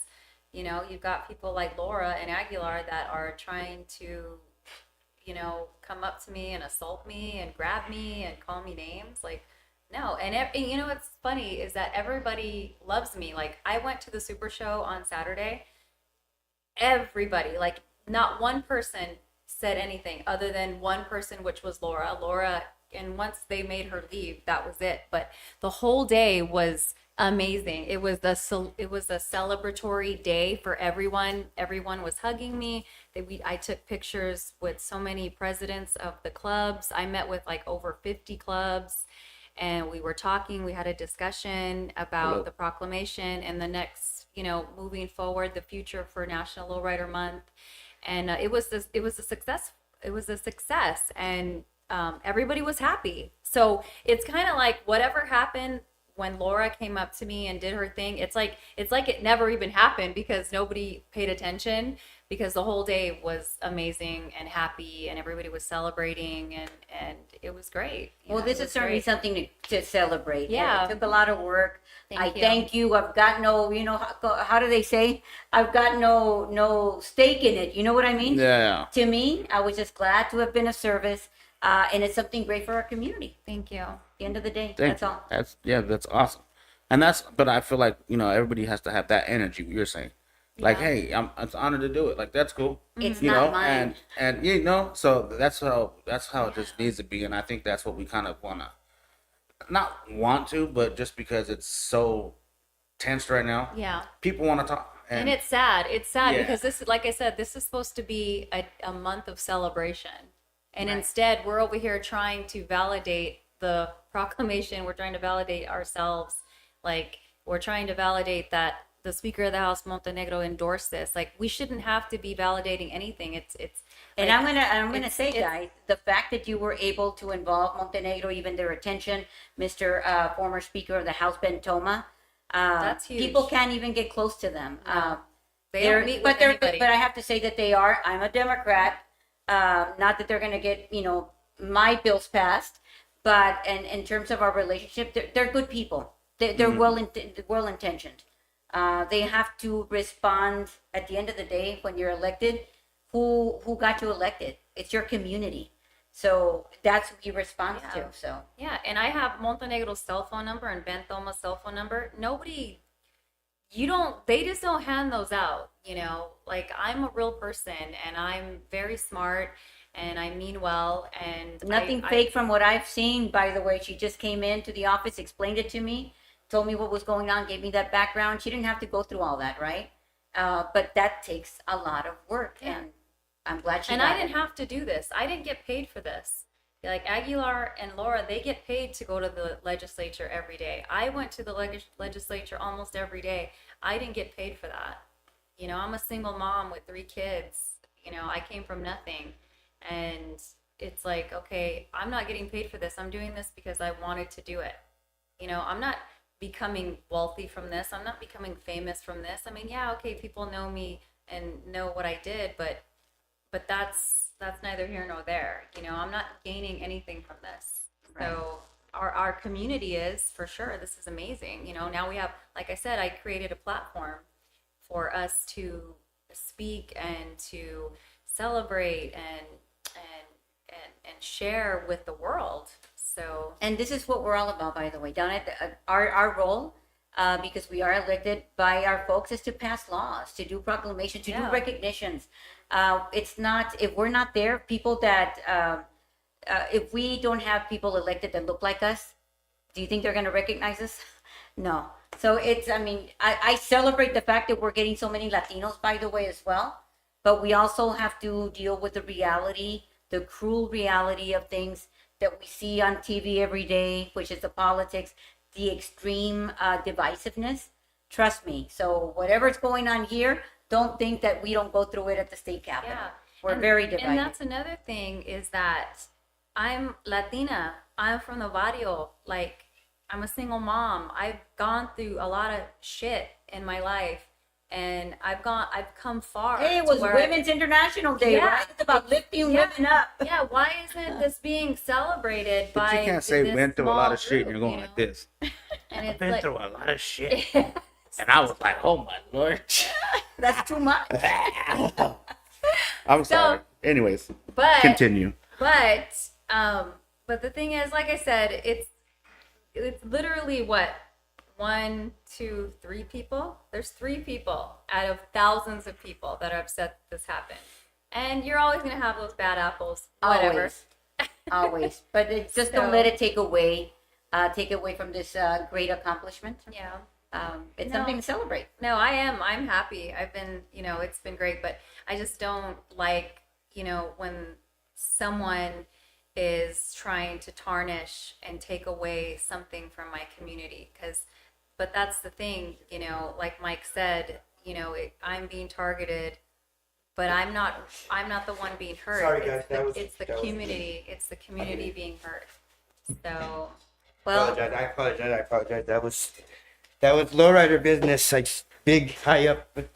Speaker 3: you've got people like Laura and Aguilar that are trying to, come up to me and assault me and grab me and call me names. Like, no. And what's funny is that everybody loves me. Like, I went to the Super Show on Saturday. Everybody, like, not one person said anything other than one person, which was Laura. And once they made her leave, that was it. But the whole day was amazing. It was a celebratory day for everyone. Everyone was hugging me. I took pictures with so many presidents of the clubs. I met with like over 50 clubs, and we were talking. We had a discussion about the proclamation and the next, moving forward, the future for National Lowrider Month. And it was a success. It was a success, and everybody was happy. So it's kind of like whatever happened when Laura came up to me and did her thing. It's like it never even happened, because nobody paid attention, because the whole day was amazing and happy, and everybody was celebrating, and it was great.
Speaker 2: Well, this is certainly something to celebrate.
Speaker 3: Yeah.
Speaker 2: It took a lot of work.
Speaker 3: Thank you.
Speaker 2: Thank you. I've got no, how do they say? I've got no stake in it. You know what I mean?
Speaker 4: Yeah.
Speaker 2: To me, I was just glad to have been of service. And it's something great for our community.
Speaker 3: Thank you.
Speaker 2: At the end of the day,
Speaker 4: Thank
Speaker 2: that's
Speaker 4: you.
Speaker 2: all.
Speaker 4: That's awesome. And but I feel like, everybody has to have that energy, what you're saying. Like, hey, I'm honored to do it. Like, that's cool.
Speaker 2: It's not mine.
Speaker 4: And so that's how it just needs to be. And I think that's what we kind of not want to, but just because it's so tense right now.
Speaker 3: Yeah.
Speaker 4: People want to talk.
Speaker 3: And it's sad. It's sad
Speaker 4: Yeah.
Speaker 3: because this, like I said, this is supposed to be a month of celebration. And
Speaker 2: Right.
Speaker 3: instead, we're over here trying to validate the proclamation. We're trying to validate ourselves. Like, we're trying to validate that the Speaker of the House, Montenegro, endorsed this. Like, we shouldn't have to be validating anything. It's
Speaker 2: And
Speaker 3: like,
Speaker 2: I'm gonna
Speaker 3: it's-
Speaker 2: say,
Speaker 3: it's-
Speaker 2: guys, the fact that you were able to involve Montenegro, even their attention, Mr. Former Speaker of the House, Ben Toma,
Speaker 3: That's huge.
Speaker 2: people can't even get close to them.
Speaker 3: They don't meet with anybody.
Speaker 2: But I have to say that they are. I'm a Democrat. Not that they're going to get, my bills passed, But and in terms of our relationship, they're good people. They're well intentioned. They have to respond at the end of the day when you're elected. Who got you elected? It's your community. So that's who he responds
Speaker 3: Yeah.
Speaker 2: to. So
Speaker 3: Yeah, and I have Montenegro's cell phone number and Ben Thoma's cell phone number. Nobody, they just don't hand those out, Like, I'm a real person and I'm very smart and I mean well, and
Speaker 2: nothing fake from what I've seen. By the way, she just came into the office, explained it to me, told me what was going on, gave me that background. She didn't have to go through all that, right? But that takes a lot of work,
Speaker 3: Yeah.
Speaker 2: and I'm glad she.
Speaker 3: And
Speaker 2: got
Speaker 3: I didn't
Speaker 2: it.
Speaker 3: have to do this. I didn't get paid for this. Like Aguilar and Laura, they get paid to go to the legislature every day. I went to the legislature almost every day. I didn't get paid for that. I'm a single mom with 3 kids. I came from nothing. And it's like, okay, I'm not getting paid for this. I'm doing this because I wanted to do it. I'm not becoming wealthy from this. I'm not becoming famous from this. I mean, yeah, okay, people know me and know what I did, but that's neither here nor there. I'm not gaining anything from this.
Speaker 2: Right.
Speaker 3: So our community is, for sure. This is amazing. Now we have, like I said, I created a platform for us to speak and to celebrate and share with the world. So
Speaker 2: And this is what we're all about, by the way. Down at our role, because we are elected by our folks, is to pass laws, to do proclamations, to do
Speaker 3: Yeah.
Speaker 2: recognitions. It's not, if we're not there, people that, if we don't have people elected that look like us, do you think they're going to recognize us? No. So I celebrate the fact that we're getting so many Latinos, by the way, as well. But we also have to deal with the reality, the cruel reality of things that we see on TV every day, which is the politics, the extreme divisiveness. Trust me. So whatever's going on here, don't think that we don't go through it at the state capitol.
Speaker 3: yeah,
Speaker 2: We're very divided.
Speaker 3: And that's another thing, is that I'm Latina. I'm from the barrio. Like, I'm a single mom. I've gone through a lot of shit in my life, and I've come far.
Speaker 2: Hey, it
Speaker 3: to
Speaker 2: was
Speaker 3: where
Speaker 2: Women's International Day,
Speaker 3: Yeah.
Speaker 2: right? It's about lifting
Speaker 3: Yeah.
Speaker 2: women up.
Speaker 3: Yeah, why isn't this being celebrated
Speaker 4: But
Speaker 3: by
Speaker 4: you can't say
Speaker 3: this
Speaker 4: went through a lot of
Speaker 3: small
Speaker 4: shit and you're
Speaker 3: group,
Speaker 4: going like this.
Speaker 3: And it's
Speaker 4: Been
Speaker 3: like,
Speaker 4: through a lot of shit. And I was like, oh my lord.
Speaker 2: That's too much.
Speaker 4: I'm sorry. Anyways,
Speaker 3: but
Speaker 4: continue.
Speaker 3: But the thing is, like I said, it's literally what, 1, 2, 3 people. There's 3 people out of thousands of people that are upset that this happened, and you're always gonna have those bad apples. Whatever.
Speaker 2: Always. Always. But just don't
Speaker 3: So-
Speaker 2: let it take away from this great accomplishment.
Speaker 3: Yeah.
Speaker 2: It's
Speaker 3: No.
Speaker 2: something to celebrate.
Speaker 3: No, I'm happy. I've been, it's been great, but I just don't like, when someone is trying to tarnish and take away something from my community. But that's the thing, like Mike said, I'm being targeted, but I'm not the one being hurt.
Speaker 1: Sorry, guys,
Speaker 3: It's the community. It's the community being hurt. So,
Speaker 2: Well,
Speaker 1: I apologize. That was lowrider business, like big, high up, but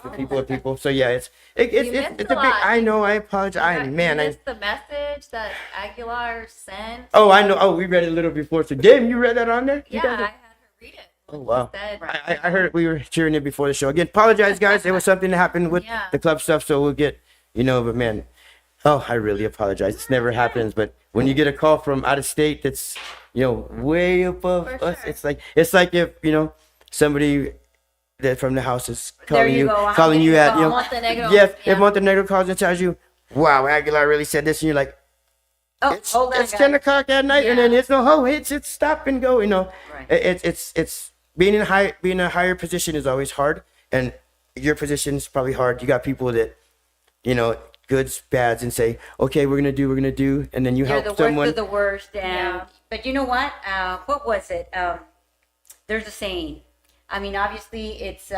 Speaker 1: the people. So yeah, it's
Speaker 3: You missed
Speaker 1: a big.
Speaker 3: a lot.
Speaker 1: I know. I apologize.
Speaker 3: you
Speaker 1: Man, I.
Speaker 3: missed the message that Aguilar sent.
Speaker 1: Oh, I know. Oh, we read it a little before. So, Damn, you read that on there? You
Speaker 3: Yeah,
Speaker 1: guys
Speaker 3: I
Speaker 1: are-
Speaker 3: had her read it.
Speaker 1: Oh wow.
Speaker 3: Said,
Speaker 1: I heard we were cheering it before the show. Again, apologize, guys. It was something that happened with
Speaker 3: Yeah.
Speaker 1: the club stuff, so we'll get, but man, I really apologize. This never happens, but when you get a call from out of state that's, way above
Speaker 3: For
Speaker 1: us,
Speaker 3: sure.
Speaker 1: it's like if, somebody that from the house is
Speaker 2: There
Speaker 1: calling
Speaker 2: you
Speaker 1: you,
Speaker 2: go. I'm
Speaker 1: calling
Speaker 2: getting
Speaker 1: you
Speaker 2: a
Speaker 1: at,
Speaker 2: call.
Speaker 3: Montenegro.
Speaker 1: yes,
Speaker 3: Yeah.
Speaker 1: if Montenegro calls and tells you, wow, Aguilar really said this, and you're like,
Speaker 2: oh,
Speaker 1: it's,
Speaker 2: hold on,
Speaker 1: it's
Speaker 2: guys.
Speaker 1: 10 o'clock at night, and
Speaker 3: Yeah.
Speaker 1: then it's it's stop and go,
Speaker 2: Right.
Speaker 1: It's being in a higher position is always hard, and your position is probably hard. You got people that, goods, bads, and say, okay, we're gonna do, and then you
Speaker 2: You're
Speaker 1: help
Speaker 2: the worst
Speaker 1: someone.
Speaker 2: of the worst. And
Speaker 3: Yeah.
Speaker 2: But you know what? What was it? There's a saying. I mean, obviously, it's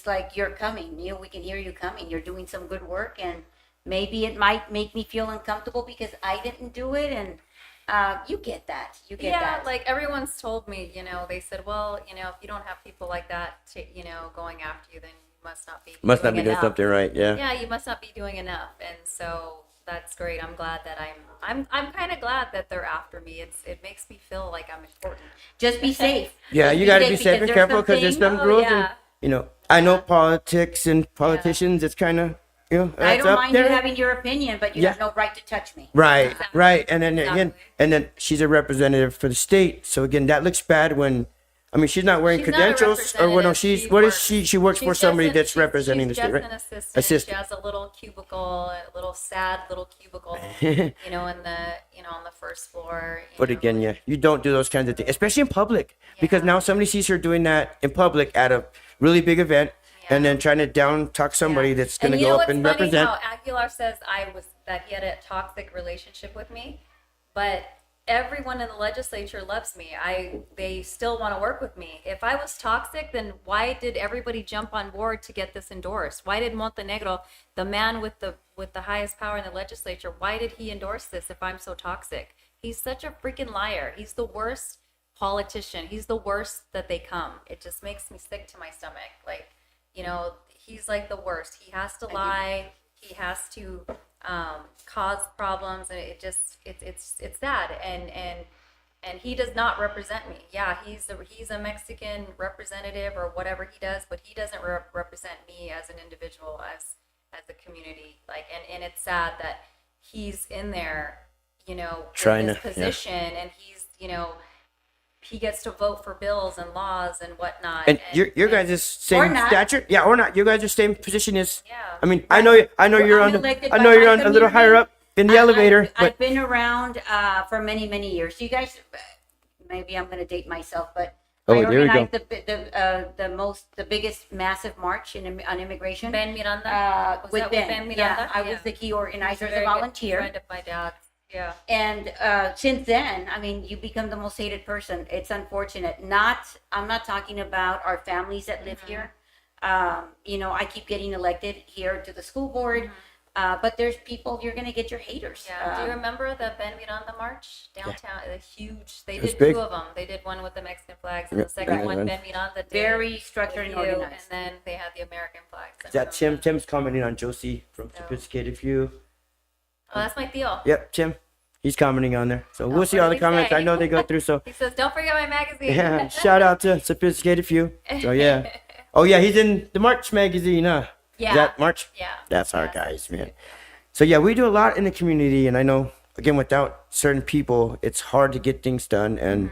Speaker 2: like you're coming. We can hear you coming. You're doing some good work, and maybe it might make me feel uncomfortable because I didn't do it. And you get that. You get
Speaker 3: Yeah,
Speaker 2: that.
Speaker 3: like everyone's told me, they said, well, if you don't have people like that, going after you, then you must not be
Speaker 1: Must not be doing
Speaker 3: enough.
Speaker 1: something right. Yeah.
Speaker 3: Yeah, you must not be doing enough. And so that's great. I'm glad that I'm kind of glad that they're after me. It makes me feel like I'm important.
Speaker 2: Just be safe.
Speaker 1: Yeah,
Speaker 2: Just
Speaker 1: you got to be
Speaker 2: because
Speaker 1: safe and
Speaker 2: there's
Speaker 1: careful because there's
Speaker 2: something-
Speaker 1: some
Speaker 3: Oh,
Speaker 1: rules.
Speaker 3: yeah.
Speaker 1: And, I know politics and politicians. It's kind of,
Speaker 2: I
Speaker 1: that's
Speaker 2: don't
Speaker 1: up
Speaker 2: mind
Speaker 1: there.
Speaker 2: you having your opinion, but you
Speaker 1: Yeah.
Speaker 2: have no right to touch me.
Speaker 1: Right,
Speaker 3: Exactly.
Speaker 1: right. And then again,
Speaker 3: Exactly.
Speaker 1: and then she's a representative for the state. So again, that looks bad when, I mean, she's not wearing
Speaker 3: She's not a
Speaker 1: credentials or what? No,
Speaker 3: representative.
Speaker 1: what is she? She works
Speaker 3: she's
Speaker 1: for somebody
Speaker 3: just
Speaker 1: that's
Speaker 3: she's-
Speaker 1: representing the
Speaker 3: she's
Speaker 1: state,
Speaker 3: just
Speaker 1: right?
Speaker 3: an assistant.
Speaker 1: Assistant.
Speaker 3: She has a little cubicle, a little sad little cubicle, in the on the first floor.
Speaker 1: But again, yeah, you don't do those kinds of things, especially in public, because
Speaker 3: Yeah.
Speaker 1: now somebody sees her doing that in public at a really big event, and
Speaker 3: Yeah.
Speaker 1: then trying to down talk somebody that's going to
Speaker 3: you
Speaker 1: go
Speaker 3: know
Speaker 1: up
Speaker 3: what's
Speaker 1: and
Speaker 3: funny?
Speaker 1: represent.
Speaker 3: How Aguilar says that he had a toxic relationship with me, but everyone in the legislature loves me. They still want to work with me. If I was toxic, then why did everybody jump on board to get this endorsed? Why did Montenegro, the man with the highest power in the legislature, why did he endorse this if I'm so toxic? He's such a freaking liar. He's the worst politician. He's the worst that they come. It just makes me sick to my stomach. Like, he's like the worst. He has to lie. He has to cause problems, and it's sad. And he does not represent me. Yeah, he's a Mexican representative or whatever he does, but he doesn't represent me as an individual, as a community. Like, and it's sad that he's in there,
Speaker 1: Trying
Speaker 3: with
Speaker 1: to-
Speaker 3: his
Speaker 1: yeah.
Speaker 3: position, and he's he gets to vote for bills and laws and whatnot.
Speaker 1: And your guys' same
Speaker 2: not.
Speaker 1: stature, yeah, or not. Your guys' same position is.
Speaker 3: Yeah.
Speaker 1: I mean, I know you're
Speaker 2: I'm
Speaker 1: on.
Speaker 2: elected
Speaker 1: I
Speaker 2: by
Speaker 1: know you're
Speaker 2: my
Speaker 1: on a little
Speaker 2: community.
Speaker 1: higher up in the elevator, but
Speaker 2: I've been around for many, many years. You guys, maybe I'm going to date myself, but
Speaker 1: Oh,
Speaker 2: I
Speaker 1: there we go.
Speaker 2: organized the biggest massive march on immigration.
Speaker 3: Ben Miranda. Was
Speaker 2: With
Speaker 3: that
Speaker 2: Ben.
Speaker 3: Miranda?
Speaker 2: Yeah, I was the key organizer as a
Speaker 3: Very good
Speaker 2: volunteer.
Speaker 3: friend of my dad's. Yeah.
Speaker 2: And since then, I mean, you become the most hated person. It's unfortunate. I'm not talking about our families that live here. I keep getting elected here to the school board, but there's people, you're going to get your haters.
Speaker 3: Yeah. Do you remember the Ben Miranda March downtown? The huge. They
Speaker 1: was
Speaker 3: did
Speaker 1: big.
Speaker 3: two of them. They did one with the Mexican flags, and
Speaker 1: Yeah,
Speaker 3: the second
Speaker 1: yeah,
Speaker 3: one
Speaker 1: right.
Speaker 3: Ben Miranda did.
Speaker 2: Very structured and
Speaker 3: with you,
Speaker 2: organized.
Speaker 3: And then they had the American flags.
Speaker 1: is that Tim? Tim's commenting on Josie from Sophisticated View.
Speaker 3: Oh, that's my Theo.
Speaker 1: Yep, Tim. He's commenting on there. So we'll
Speaker 3: what
Speaker 1: see all
Speaker 3: did
Speaker 1: the
Speaker 3: he
Speaker 1: comments.
Speaker 3: say?
Speaker 1: I know they go through. So
Speaker 3: He says, "Don't forget my magazine."
Speaker 1: yeah, shout out to Sophisticated View. So yeah. Oh yeah, he's in the March magazine, huh?
Speaker 3: Yeah.
Speaker 1: Is that March?
Speaker 3: Yeah.
Speaker 1: That's our
Speaker 3: Yes.
Speaker 1: guys, man. So yeah, we do a lot in the community, and I know again without certain people, it's hard to get things done. And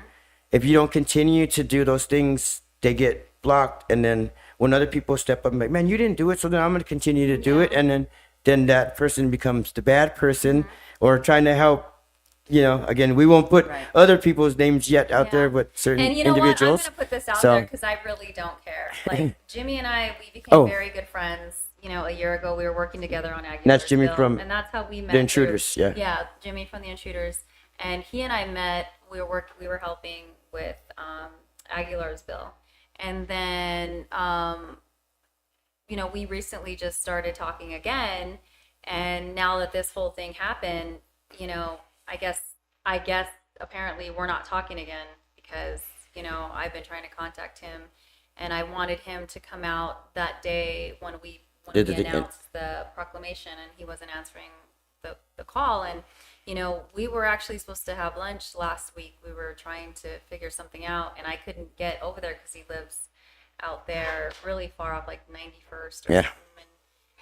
Speaker 1: if you don't continue to do those things, they get blocked. And then when other people step up and like, man, you didn't do it, so then I'm going to continue to do it. And then that person becomes the bad person or trying to help. Again, we won't put
Speaker 2: Right.
Speaker 1: other people's names yet out there,
Speaker 3: Yeah.
Speaker 1: but certain
Speaker 3: And you know
Speaker 1: individuals.
Speaker 3: what? I'm going to put this out
Speaker 1: So-
Speaker 3: there because I really don't care. Like, Jimmy and I, we became
Speaker 1: Oh.
Speaker 3: very good friends. A year ago, we were working together on Aguilar's
Speaker 1: that's Jimmy
Speaker 3: Bill,
Speaker 1: from
Speaker 3: and that's how we met.
Speaker 1: The Intruders, yeah.
Speaker 3: Yeah, Jimmy from The Intruders. And he and I met, we were helping with Aguilar's Bill. And then, we recently just started talking again. And now that this whole thing happened, I guess apparently we're not talking again because, I've been trying to contact him and I wanted him to come out that day when we announced the proclamation, and he wasn't answering the call. And, we were actually supposed to have lunch last week. We were trying to figure something out, and I couldn't get over there because he lives out there really far off, like 91st or
Speaker 1: Yeah.
Speaker 3: something.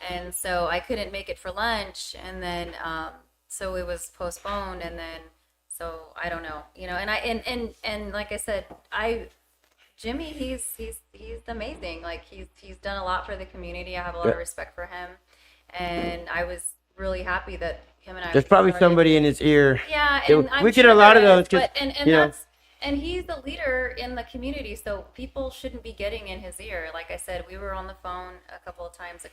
Speaker 3: And so I couldn't make it for lunch, and then so it was postponed, and then so I don't know, and like I said, Jimmy, he's amazing. Like he's done a lot for the community. I have a lot of respect for him, and I was really happy that him and I.
Speaker 1: There's probably
Speaker 3: started-
Speaker 1: somebody in his ear.
Speaker 3: Yeah,
Speaker 1: It-
Speaker 3: and I'm
Speaker 1: we get
Speaker 3: sure
Speaker 1: a lot of
Speaker 3: there
Speaker 1: those
Speaker 3: is,
Speaker 1: 'cause,
Speaker 3: but and
Speaker 1: you know-
Speaker 3: that's and he's the leader in the community, so people shouldn't be getting in his ear. Like I said, we were on the phone a couple of times,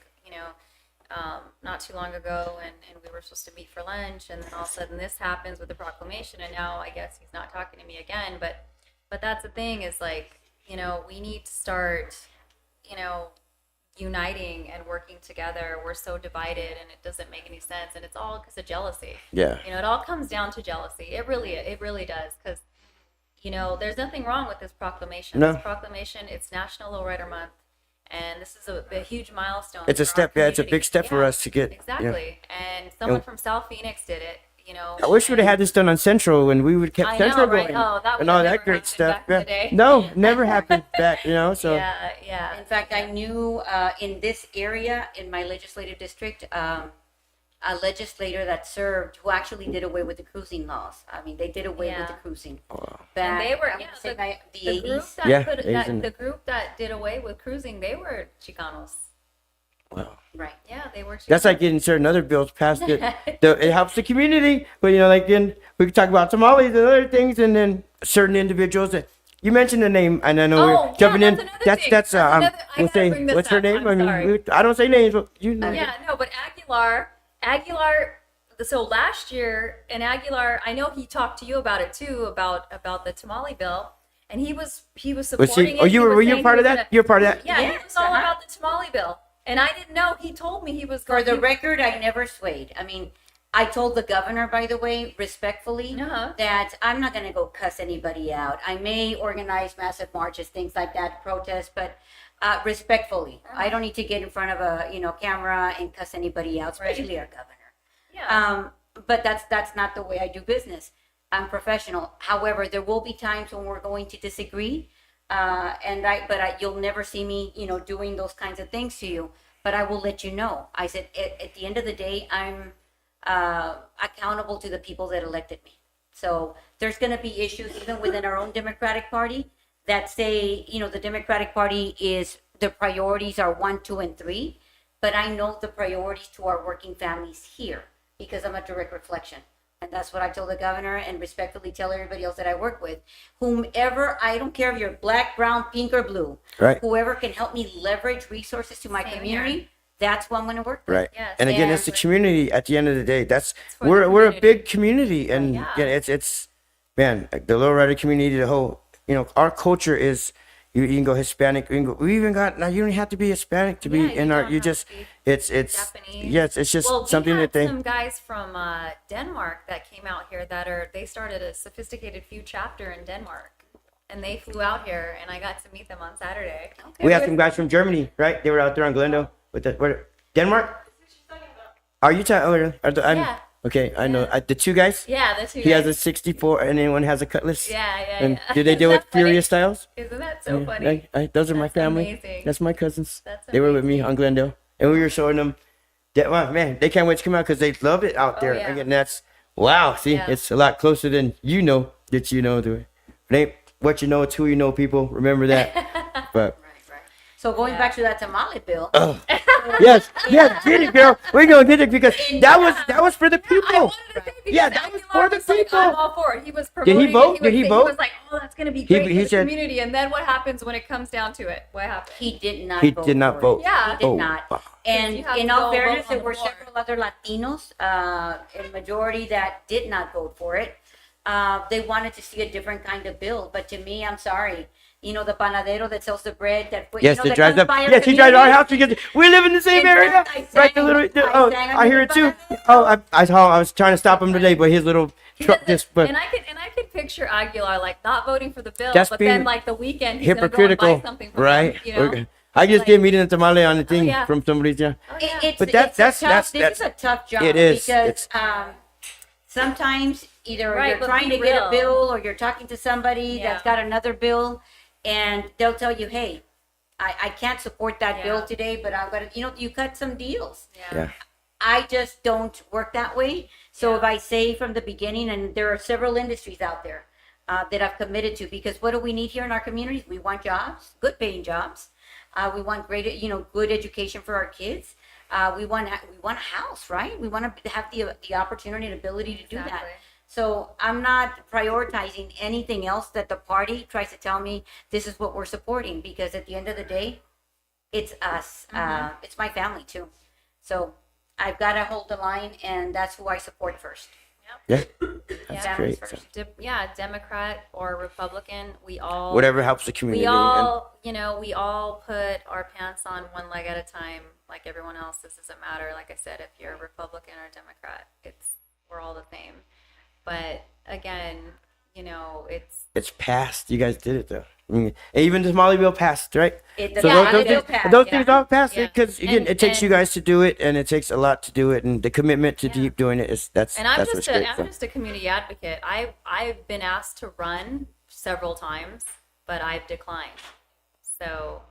Speaker 3: not too long ago, and we were supposed to meet for lunch, and then all of a sudden this happens with the proclamation, and now I guess he's not talking to me again. But that's the thing is, like, we need to start, uniting and working together. We're so divided, and it doesn't make any sense, and it's all because of jealousy.
Speaker 1: Yeah.
Speaker 3: It all comes down to jealousy. It really does, because there's nothing wrong with this proclamation.
Speaker 1: No.
Speaker 3: This proclamation, it's National Lowrider Month, And this is a huge milestone.
Speaker 1: It's a
Speaker 3: for our
Speaker 1: step. Yeah, it's a
Speaker 3: community.
Speaker 1: big step for
Speaker 3: Yeah,
Speaker 1: us to get.
Speaker 3: exactly. And someone from South Phoenix did it. You know,
Speaker 1: I wish we'd have had this done on Central when we would kept
Speaker 3: I know,
Speaker 1: Central
Speaker 3: right?
Speaker 1: going
Speaker 3: Oh, that would
Speaker 1: and all
Speaker 3: have
Speaker 1: that
Speaker 3: never
Speaker 1: great
Speaker 3: happened
Speaker 1: stuff.
Speaker 3: back in the day.
Speaker 1: No, never happened back. So
Speaker 3: Yeah, yeah.
Speaker 2: In fact, I knew in this area, in my legislative district, a legislator that served who actually did away with the cruising laws. I mean, they did away with the
Speaker 3: Yeah.
Speaker 2: cruising.
Speaker 3: And
Speaker 2: Back,
Speaker 3: they were
Speaker 2: I would
Speaker 3: yeah,
Speaker 2: say the
Speaker 3: the group
Speaker 2: 80s.
Speaker 3: that
Speaker 1: Yeah,
Speaker 3: put,
Speaker 1: Asian.
Speaker 3: the group that did away with cruising, they were Chicanos.
Speaker 1: wow.
Speaker 2: Right.
Speaker 3: Yeah, they were. Chicanos.
Speaker 1: That's like getting certain other bills passed. It helps the community, but like then we could talk about tamales and other things, and then certain individuals that you mentioned the name, and I know
Speaker 3: Oh,
Speaker 1: we're
Speaker 3: yeah,
Speaker 1: jumping in.
Speaker 3: that's another
Speaker 1: That's
Speaker 3: thing.
Speaker 1: that's
Speaker 3: That's another- I
Speaker 1: we'll
Speaker 3: gotta
Speaker 1: say
Speaker 3: bring this
Speaker 1: what's her
Speaker 3: up.
Speaker 1: name?
Speaker 3: I'm
Speaker 1: I
Speaker 3: sorry.
Speaker 1: mean, I don't say names, but you know.
Speaker 3: Yeah, no, but Aguilar. So last year, and Aguilar, I know he talked to you about it too, about the tamale bill, and he was
Speaker 1: Was
Speaker 3: supporting
Speaker 1: she?
Speaker 3: it.
Speaker 1: Oh,
Speaker 3: He was
Speaker 1: were you
Speaker 3: saying
Speaker 1: part
Speaker 3: he
Speaker 1: of
Speaker 3: was
Speaker 1: that?
Speaker 3: gonna-
Speaker 1: You're part of that.
Speaker 3: Yeah, he
Speaker 2: Yes,
Speaker 3: was all
Speaker 2: uh-huh.
Speaker 3: about the tamale bill, and I didn't know. He told me he was
Speaker 2: For the
Speaker 3: he-
Speaker 2: record, I never swayed. I mean, I told the governor, by the way, respectfully,
Speaker 3: Uh-huh.
Speaker 2: that I'm not going to go cuss anybody out. I may organize massive marches, things like that, protests, but respectfully, I don't need to get in front of a camera and cuss anybody out,
Speaker 3: Right.
Speaker 2: especially our governor.
Speaker 3: Yeah.
Speaker 2: But that's not the way I do business. I'm professional. However, there will be times when we're going to disagree, you'll never see me, doing those kinds of things to you. But I will let you know. I said at the end of the day, I'm accountable to the people that elected me. So there's going to be issues even within our own Democratic Party that say, the Democratic Party the priorities are 1, 2, and 3. But I know the priorities to our working families here because I'm a direct reflection. And that's what I told the governor and respectfully tell everybody else that I work with. Whomever, I don't care if you're black, brown, pink, or blue.
Speaker 1: Right.
Speaker 2: Whoever can help me leverage resources to my
Speaker 3: Same
Speaker 2: community,
Speaker 3: here.
Speaker 2: that's who I'm going to work with.
Speaker 1: Right.
Speaker 3: Yes.
Speaker 1: And again,
Speaker 2: And-
Speaker 1: it's the community at the end of the day. That's
Speaker 3: for the
Speaker 1: we're a
Speaker 3: community.
Speaker 1: big community, and
Speaker 3: Yeah.
Speaker 1: it's man, the Lowrider community, the whole our culture is. You can go Hispanic. We even got now. You don't have to be Hispanic to be
Speaker 3: Yeah, you
Speaker 1: in our.
Speaker 3: don't
Speaker 1: You
Speaker 3: have
Speaker 1: just
Speaker 3: to be
Speaker 1: it's
Speaker 3: Japanese.
Speaker 1: yes. It's just
Speaker 3: Well,
Speaker 1: something
Speaker 3: we had
Speaker 1: that they.
Speaker 3: some guys from Denmark that came out here they started a sophisticated food chapter in Denmark, and they flew out here, and I got to meet them on Saturday.
Speaker 1: We had some guys from Germany, right? They were out there on Glendo with Denmark. Are you talking?
Speaker 3: Yeah.
Speaker 1: Okay, I know. The two guys.
Speaker 3: Yeah, the two
Speaker 1: He has
Speaker 3: guys.
Speaker 1: a 64, and then one has a Cutlass.
Speaker 3: Yeah, yeah,
Speaker 1: And
Speaker 3: yeah.
Speaker 1: did they do
Speaker 3: Isn't
Speaker 1: it
Speaker 3: that funny?
Speaker 1: Furious Styles?
Speaker 3: Isn't that so funny?
Speaker 1: Those are my
Speaker 3: That's
Speaker 1: family.
Speaker 3: amazing.
Speaker 1: That's my cousins.
Speaker 3: That's
Speaker 1: They were with me
Speaker 3: amazing.
Speaker 1: on Glendale, and we were showing them. That, wow, man, they can't wait to come out because they love it out there.
Speaker 3: yeah.
Speaker 1: Again, that's wow. See,
Speaker 3: Yeah.
Speaker 1: it's a lot closer than you know that you know. It ain't what you know; it's who you know. People remember that. But
Speaker 2: Right. So going back to that tamale bill,
Speaker 1: yes, get it, girl. We're gonna get it because that was for the
Speaker 3: I
Speaker 1: people.
Speaker 3: wanted to say because
Speaker 1: Yeah, that was
Speaker 3: Aguilar
Speaker 1: for the
Speaker 3: was like,
Speaker 1: people.
Speaker 3: I'm all for it. He was
Speaker 1: Did
Speaker 3: promoting
Speaker 1: he vote?
Speaker 3: It.
Speaker 1: Did he
Speaker 3: He
Speaker 1: vote?
Speaker 3: was like, "Oh, that's gonna be
Speaker 1: He-
Speaker 3: great
Speaker 1: he
Speaker 3: for the
Speaker 1: said-
Speaker 3: community." And then what happens when it comes down to it? What happens?
Speaker 2: he did not.
Speaker 1: He
Speaker 2: vote
Speaker 1: did not
Speaker 2: for it.
Speaker 1: vote.
Speaker 3: Yeah.
Speaker 2: He did
Speaker 1: Oh,
Speaker 2: not.
Speaker 1: wow.
Speaker 2: And
Speaker 3: You have
Speaker 2: in
Speaker 3: to
Speaker 2: all
Speaker 3: go
Speaker 2: fairness,
Speaker 3: vote on
Speaker 2: there were
Speaker 3: the floor.
Speaker 2: several other Latinos, a majority that did not vote for it. They wanted to see a different kind of bill, but to me, I'm sorry. The panadero that sells the bread that
Speaker 1: Yes,
Speaker 2: that
Speaker 1: that drives
Speaker 2: comes
Speaker 1: up.
Speaker 2: by our
Speaker 1: Yes, he drives our
Speaker 2: community.
Speaker 1: house because we live in the same
Speaker 2: In
Speaker 1: area.
Speaker 2: fact, I
Speaker 1: Right, the
Speaker 2: sang-
Speaker 1: little.
Speaker 2: I sang
Speaker 1: I hear it too.
Speaker 2: under the
Speaker 1: Oh, I was trying to stop him today, but his little truck just. But
Speaker 3: and I could picture Aguilar like not voting for the bill,
Speaker 1: That's
Speaker 3: but
Speaker 1: being
Speaker 3: then like the weekend he's gonna go and
Speaker 1: hypocritical,
Speaker 3: buy something from
Speaker 1: right?
Speaker 3: them, you know?
Speaker 1: I just
Speaker 3: Like-
Speaker 1: did meeting a tamale on the thing
Speaker 3: yeah.
Speaker 1: from somebody's. Yeah.
Speaker 3: Oh, yeah.
Speaker 2: It's,
Speaker 1: But
Speaker 2: it's
Speaker 1: that's-
Speaker 2: a tough,
Speaker 1: that's-
Speaker 2: this is a tough job.
Speaker 1: It is.
Speaker 2: Because
Speaker 1: It's-
Speaker 2: sometimes either
Speaker 3: Right,
Speaker 2: you're
Speaker 3: but
Speaker 2: trying
Speaker 3: be
Speaker 2: to get a
Speaker 3: real.
Speaker 2: bill or you're talking to somebody that's
Speaker 3: Yeah.
Speaker 2: got another bill and they'll tell you, hey, I can't support that bill
Speaker 3: Yeah.
Speaker 2: today, but I'm going to, you cut some deals.
Speaker 1: Yeah.
Speaker 2: I just don't work that way. So
Speaker 3: Yeah.
Speaker 2: if I say from the beginning, and there are several industries out there that I've committed to, because what do we need here in our communities? We want jobs, good paying jobs. We want great, good education for our kids. We want a house, right? We want to have the opportunity and ability to do that.
Speaker 3: Exactly.
Speaker 2: So I'm not prioritizing anything else that the party tries to tell me this is what we're supporting, because at the end of the day, it's us. It's my family too. So I've got to hold the line, and that's who I support first.
Speaker 1: Yeah.
Speaker 3: That's
Speaker 1: great.
Speaker 3: Democrat or Republican, we all
Speaker 1: Whatever helps the community.
Speaker 3: we
Speaker 1: and-
Speaker 3: all we all put our pants on one leg at a time, like everyone else. This doesn't matter. Like I said, if you're a Republican or a Democrat, we're all the same. But again, you know,
Speaker 1: It's passed. You guys did it though. I mean, and even the Molly bill passed, right?
Speaker 2: It
Speaker 1: So
Speaker 3: Yeah,
Speaker 1: those
Speaker 3: it will
Speaker 1: things,
Speaker 3: pass,
Speaker 1: those
Speaker 3: yeah.
Speaker 1: things all passed
Speaker 3: Yeah.
Speaker 1: because again,
Speaker 3: And-
Speaker 1: it takes you
Speaker 3: and-
Speaker 1: guys to do it, and it takes a lot to do it, and the commitment to keep doing it is that's
Speaker 3: and I'm
Speaker 1: that's
Speaker 3: just
Speaker 1: what's great.
Speaker 3: I'm
Speaker 1: so.
Speaker 3: just a community advocate. I've been asked to run several times, but I've declined. So,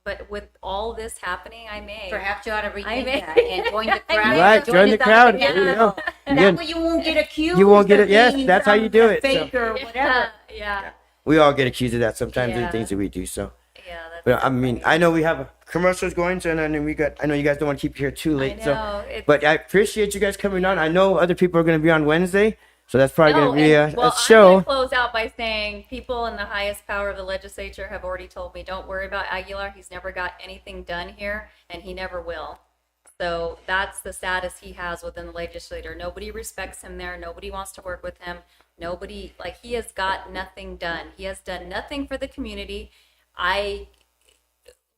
Speaker 3: but with all this happening, I may.
Speaker 2: Perhaps you ought to
Speaker 3: I
Speaker 2: rethink
Speaker 3: may-
Speaker 2: that and join the crowd.
Speaker 1: Right, join the
Speaker 2: us on
Speaker 1: crowd.
Speaker 2: panel.
Speaker 1: There you go.
Speaker 2: That
Speaker 1: Again,
Speaker 2: way you won't get accused.
Speaker 1: You won't get
Speaker 2: of
Speaker 1: it. Yes,
Speaker 2: being
Speaker 1: that's how you
Speaker 2: some
Speaker 1: do it, so.
Speaker 2: Fake or whatever.
Speaker 3: Yeah.
Speaker 1: we all get accused of that sometimes in the
Speaker 3: Yeah.
Speaker 1: things that we do. So,
Speaker 3: Yeah.
Speaker 1: but I mean, I know we have commercials going, so and then we got. I know you guys don't want to keep you here too late.
Speaker 3: I
Speaker 1: So,
Speaker 3: know. It's,
Speaker 1: but I appreciate you guys coming on. I know other people are going to be on Wednesday, so that's probably
Speaker 3: no,
Speaker 1: going to be
Speaker 3: and- well,
Speaker 1: a
Speaker 3: I'm
Speaker 1: show.
Speaker 3: going to close out by saying people in the highest power of the legislature have already told me, don't worry about Aguilar. He's never got anything done here, and he never will. So that's the status he has within the legislature. Nobody respects him there. Nobody wants to work with him. Nobody, like, he has got nothing done. He has done nothing for the community.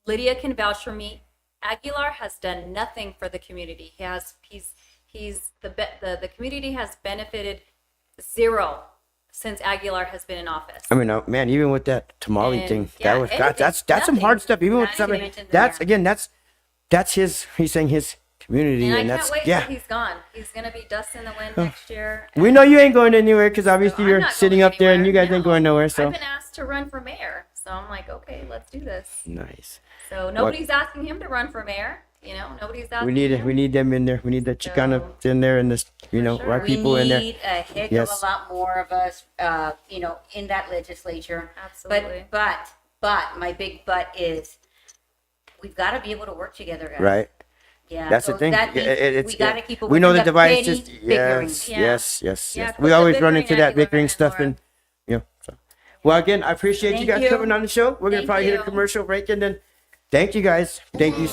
Speaker 3: Lydia can vouch for me. Aguilar has done nothing for the community. The community has benefited zero since Aguilar has been in office.
Speaker 1: I mean, man, even with that tamale
Speaker 3: And,
Speaker 1: thing,
Speaker 3: yeah,
Speaker 1: that was
Speaker 3: anything,
Speaker 1: that's some hard
Speaker 3: nothing.
Speaker 1: stuff. Even with
Speaker 2: Not
Speaker 1: something,
Speaker 2: even mentioned
Speaker 1: that's
Speaker 2: there.
Speaker 1: again, that's his. He's saying his community,
Speaker 3: And I
Speaker 1: and
Speaker 3: can't
Speaker 1: that's
Speaker 3: wait
Speaker 1: yeah.
Speaker 3: till he's gone. He's gonna be dust in the wind next year.
Speaker 1: We know you ain't going anywhere because obviously
Speaker 3: I'm
Speaker 1: you're
Speaker 3: not
Speaker 1: sitting
Speaker 3: going
Speaker 1: up there, and you
Speaker 3: anywhere.
Speaker 1: guys ain't
Speaker 3: No.
Speaker 1: going nowhere. So
Speaker 3: I've been asked to run for mayor, so I'm like, okay, let's do this.
Speaker 1: nice.
Speaker 3: So nobody's asking him to run for mayor. You know, nobody's asking.
Speaker 1: We need
Speaker 3: him.
Speaker 1: we need them in there. We need the Chicana in there, and this
Speaker 3: sure.
Speaker 1: our
Speaker 2: We
Speaker 1: people in there.
Speaker 2: need a heck
Speaker 1: Yes.
Speaker 2: of a lot more of us, in that legislature.
Speaker 3: Absolutely.
Speaker 2: But my big but is we've got to be able to work together, guys.
Speaker 1: Right.
Speaker 2: Yeah.
Speaker 1: That's
Speaker 2: so
Speaker 1: the thing.
Speaker 2: That means
Speaker 1: It's
Speaker 2: we got to keep away
Speaker 1: we know
Speaker 2: from
Speaker 1: the device
Speaker 2: petty
Speaker 1: is
Speaker 2: bickering.
Speaker 1: yes,
Speaker 3: Yeah.
Speaker 1: yes, yes,
Speaker 3: Yeah,
Speaker 1: yes.
Speaker 3: quit
Speaker 1: We
Speaker 3: the
Speaker 1: always run
Speaker 3: bickering,
Speaker 1: into that
Speaker 3: Aguilar
Speaker 1: bickering
Speaker 3: and
Speaker 1: stuff,
Speaker 3: Laura.
Speaker 1: and so. Well, again, I appreciate you
Speaker 2: Thank
Speaker 1: guys
Speaker 2: you.
Speaker 1: coming on the show. We're gonna
Speaker 3: Thank
Speaker 1: probably hit a
Speaker 3: you.
Speaker 1: commercial break, and then thank you guys. Thank you.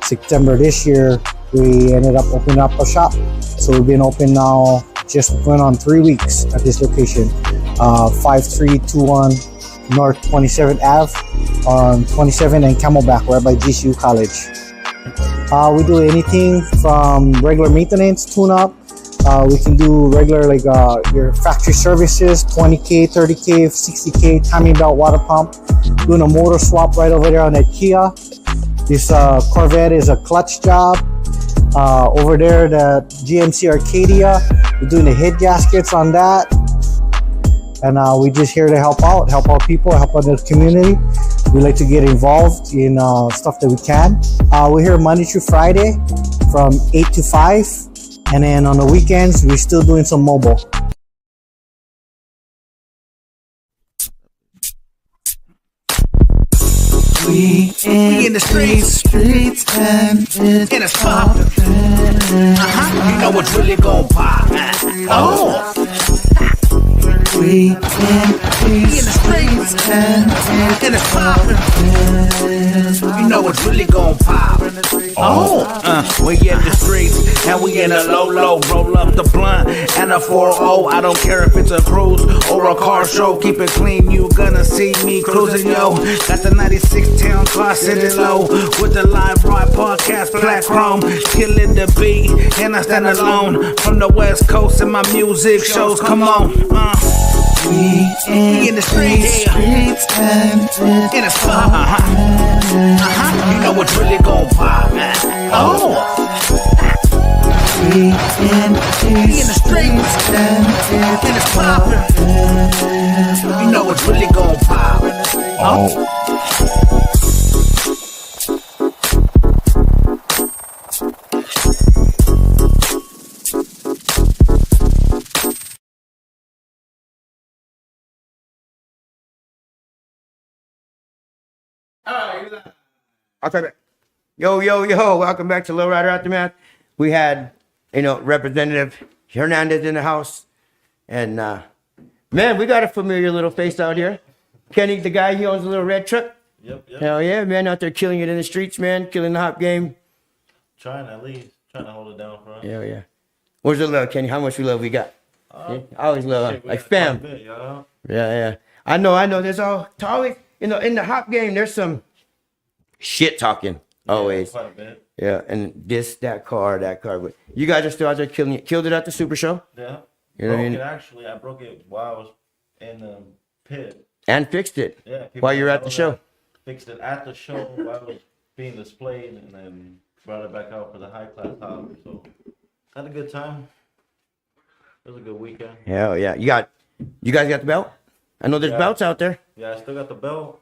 Speaker 5: September this year, we ended up opening up a shop. So we've been open now, just going on 3 weeks at this location. 5321 North 27th Ave on 27 and Camelback, right by GCU College. We do anything from regular maintenance, tune-up. We can do regular, like your factory services, 20K, 30K, 60K, timing belt, water pump. Doing a motor swap right over there on that Kia. This Corvette is a clutch job. Over there, the GMC Arcadia, we're doing the head gaskets on that. And we're just here to help out people, help out the community. We like to get involved in stuff that we can. We're here Monday through Friday from 8 to 5. And then on the weekends, we're still doing some mobile.
Speaker 6: We in the streets and it's poppin'. You know what's really gon' pop. Oh. We and it's poppin'. You know it's really gon' pop.
Speaker 7: We in the streets and we in a low. Roll up the blunt and a 4-0. I don't care if it's a cruise or a car show. Keep it clean, you gonna see me cruising, yo. Got the 96 town car sitting low with the live ride podcast, black chrome, killing the beat, and I stand alone from the West Coast and my music shows. Come on,
Speaker 6: We in the streets, and it's poppin'.
Speaker 7: you know it's really gon' pop.
Speaker 6: We in the streets, and it's poppin'.
Speaker 7: You know it's really gon' pop.
Speaker 1: I'll try that. Yo, welcome back to Lowrider Aftermath. We had, Representative Hernandez in the house. And, man, we got a familiar little face out here. Kenny, the guy, he owns a little red truck.
Speaker 8: Yep.
Speaker 1: Hell yeah, man, out there killing it in the streets, man, killing the hop game.
Speaker 8: Trying at least. Trying to hold it down for us.
Speaker 1: Hell yeah. Where's the love, Kenny? How much love we got? Yeah, I always love,
Speaker 8: Shit, we
Speaker 1: like
Speaker 8: got
Speaker 1: fam.
Speaker 8: quite a bit, y'all.
Speaker 1: Yeah. I know. There's always, in the hop game, there's some shit talking. Always.
Speaker 8: Quite a bit.
Speaker 1: Yeah, and that car. But you guys are still out there killing it. Killed it at the Super Show.
Speaker 8: Yeah.
Speaker 1: You know what I mean?
Speaker 8: I broke it while I was in the pit.
Speaker 1: And fixed it.
Speaker 8: Yeah.
Speaker 1: While you're at the
Speaker 8: know
Speaker 1: show.
Speaker 8: that. Fixed it at the show while it was being displayed, and then brought it back out for the high class hop. So had a good time. It was a good weekend.
Speaker 1: Hell yeah. You guys got the belt? I know there's
Speaker 8: Yeah.
Speaker 1: belts out there.
Speaker 8: Yeah, I still got the belt.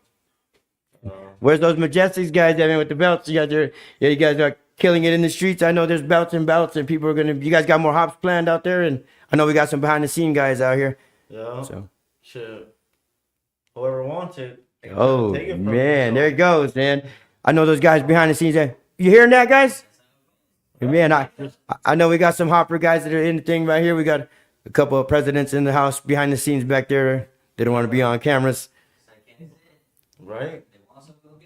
Speaker 1: Where's those Majestics guys that with the belts? You guys are killing it in the streets. I know there's belts and people are you guys got more hops planned out there, and I know we got some behind the scene guys out here.
Speaker 8: Yeah.
Speaker 1: So.
Speaker 8: Shit. Whoever wants it.
Speaker 1: Oh
Speaker 8: take it from me,
Speaker 1: man,
Speaker 8: so.
Speaker 1: there it goes, man. I know those guys behind the scenes. You hearing that, guys? Man, I know we got some hopper guys that are in the thing right here. We got a couple of presidents in the house behind the scenes back there. They don't want to be on cameras.
Speaker 8: Right?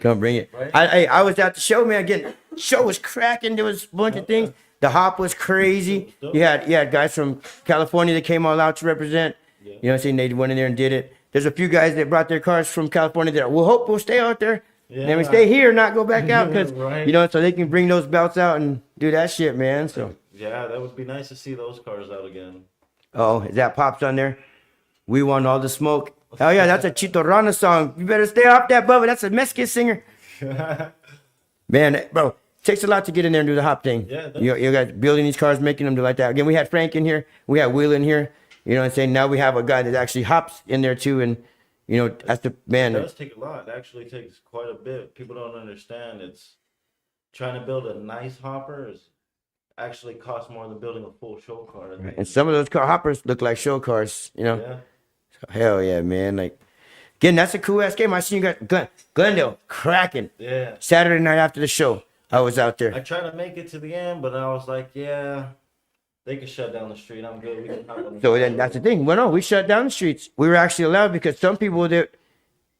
Speaker 1: Come bring it.
Speaker 8: Right.
Speaker 1: I was at the show, man. Again, show was cracking. There was a bunch of things. The hop was crazy. You had guys from California that came all out to represent. You know what I'm saying? They went in there and did it. There's a few guys that brought their cars from California that we'll hope will stay out there.
Speaker 8: Yeah.
Speaker 1: Then we stay here, not go back out, because
Speaker 8: Right.
Speaker 1: so they can bring those belts out and do that shit, man. So,
Speaker 8: Yeah, that would be nice to see those cars out again.
Speaker 1: oh, is that Pops on there? We want all the smoke. Oh yeah, that's a Chito Rana song. You better stay off that, Bubba. That's a Mexican singer. Man, bro, takes a lot to get in there and do the hop thing.
Speaker 8: Yeah, it does.
Speaker 1: You guys building these cars, making them do like that. Again, we had Frank in here. We had Will in here. You know what I'm saying? Now we have a guy that actually hops in there too. And, that's the man.
Speaker 8: It does take a lot. It actually takes quite a bit. People don't understand. It's trying to build a nice hopper is actually costs more than building a full show car. I think.
Speaker 1: And some of those car hoppers look like show cars,
Speaker 8: Yeah.
Speaker 1: Hell yeah, man. Like, again, that's a cool ass game. I seen you guys, Glendale, cracking.
Speaker 8: Yeah.
Speaker 1: Saturday night after the show, I was out there.
Speaker 8: I tried to make it to the end, but I was like, yeah, they can shut down the street. I'm good. We can hop on the
Speaker 1: So then that's the thing. Well, no, we shut down the streets. We were actually allowed because some people that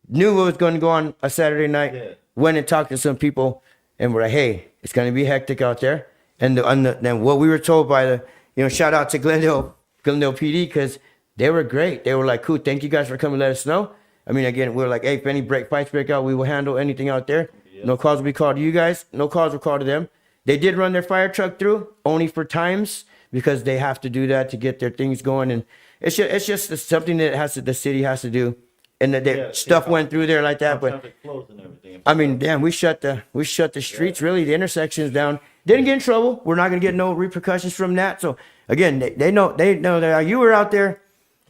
Speaker 1: knew what was going to go on a Saturday night
Speaker 8: Yeah.
Speaker 1: went and talked to some people and were like, hey, it's going to be hectic out there. And then what we were told by shout out to Glendale PD because they were great. They were like, cool, thank you guys for coming, let us know. I mean, again, we were like, hey, if any fights break out, we will handle anything out there.
Speaker 8: Yep.
Speaker 1: No calls will be called to you guys. No calls were called to them. They did run their fire truck through only for times because they have to do that to get their things going. And it's just something that the city has to do. And that stuff went through there like that. But
Speaker 8: traffic flows and everything.
Speaker 1: I mean, damn, we shut the streets, really, the intersections down. Didn't get in trouble. We're not gonna get no repercussions from that. So again, they know that you were out there,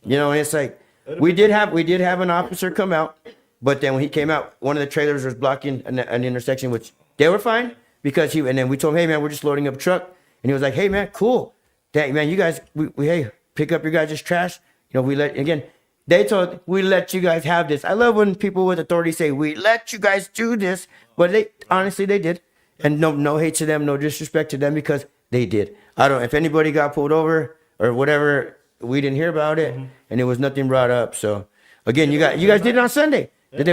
Speaker 1: and it's like we did have an officer come out, but then when he came out, one of the trailers was blocking an intersection, which they were fine because and then we told him, hey man, we're just loading up a truck, and he was like, hey man, cool, dang man, you guys, we hey, pick up your guys' trash, we let we let you guys have this. I love when people with authority say we let you guys do this, but they did. And no hate to them, no disrespect to them because they did. If anybody got pulled over or whatever, we didn't hear about it, and there was nothing brought up. So again, you guys did it on Sunday.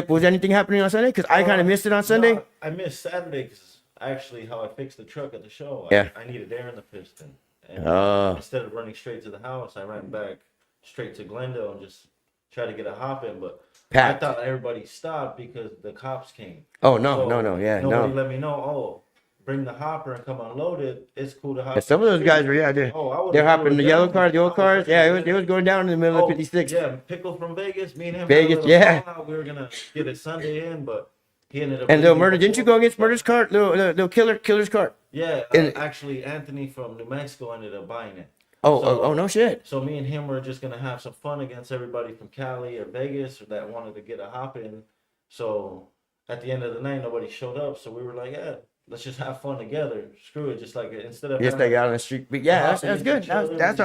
Speaker 1: Was anything happening on Sunday? Because I kind of missed it on Sunday.
Speaker 8: No, I missed Saturday because actually how I fixed the truck at the show.
Speaker 1: Yeah.
Speaker 8: I needed air in the piston. And
Speaker 1: Oh.
Speaker 8: instead of running straight to the house, I ran back straight to Glendale and just tried to get a hop in. But
Speaker 1: Packed.
Speaker 8: I thought everybody stopped because the cops came.
Speaker 1: Oh no,
Speaker 8: So
Speaker 1: no, yeah,
Speaker 8: nobody
Speaker 1: no.
Speaker 8: let me know. Oh, bring the hopper and come unload it. It's cool to hop.
Speaker 1: And some of those guys were they're hopping the yellow cars, the old cars. Yeah, it was going down in the middle of 56.
Speaker 8: Yeah, Pickle from Vegas. Me and him.
Speaker 1: Vegas,
Speaker 8: had a little
Speaker 1: yeah.
Speaker 8: fallout. We were gonna get it Sunday in, but he ended up.
Speaker 1: And little
Speaker 8: leaving
Speaker 1: murder. Didn't you
Speaker 8: before-
Speaker 1: go against Murder's car? Little killer's car.
Speaker 8: Yeah,
Speaker 1: And-
Speaker 8: actually, Anthony from New Mexico ended up buying it.
Speaker 1: Oh,
Speaker 8: So-
Speaker 1: oh, no shit.
Speaker 8: So me and him were just gonna have some fun against everybody from Cali or Vegas or that wanted to get a hop in. So at the end of the night, nobody showed up. So we were like, yeah, let's just have fun together. Screw it, just like instead of
Speaker 1: Just like out on the street. But yeah, that's good. That's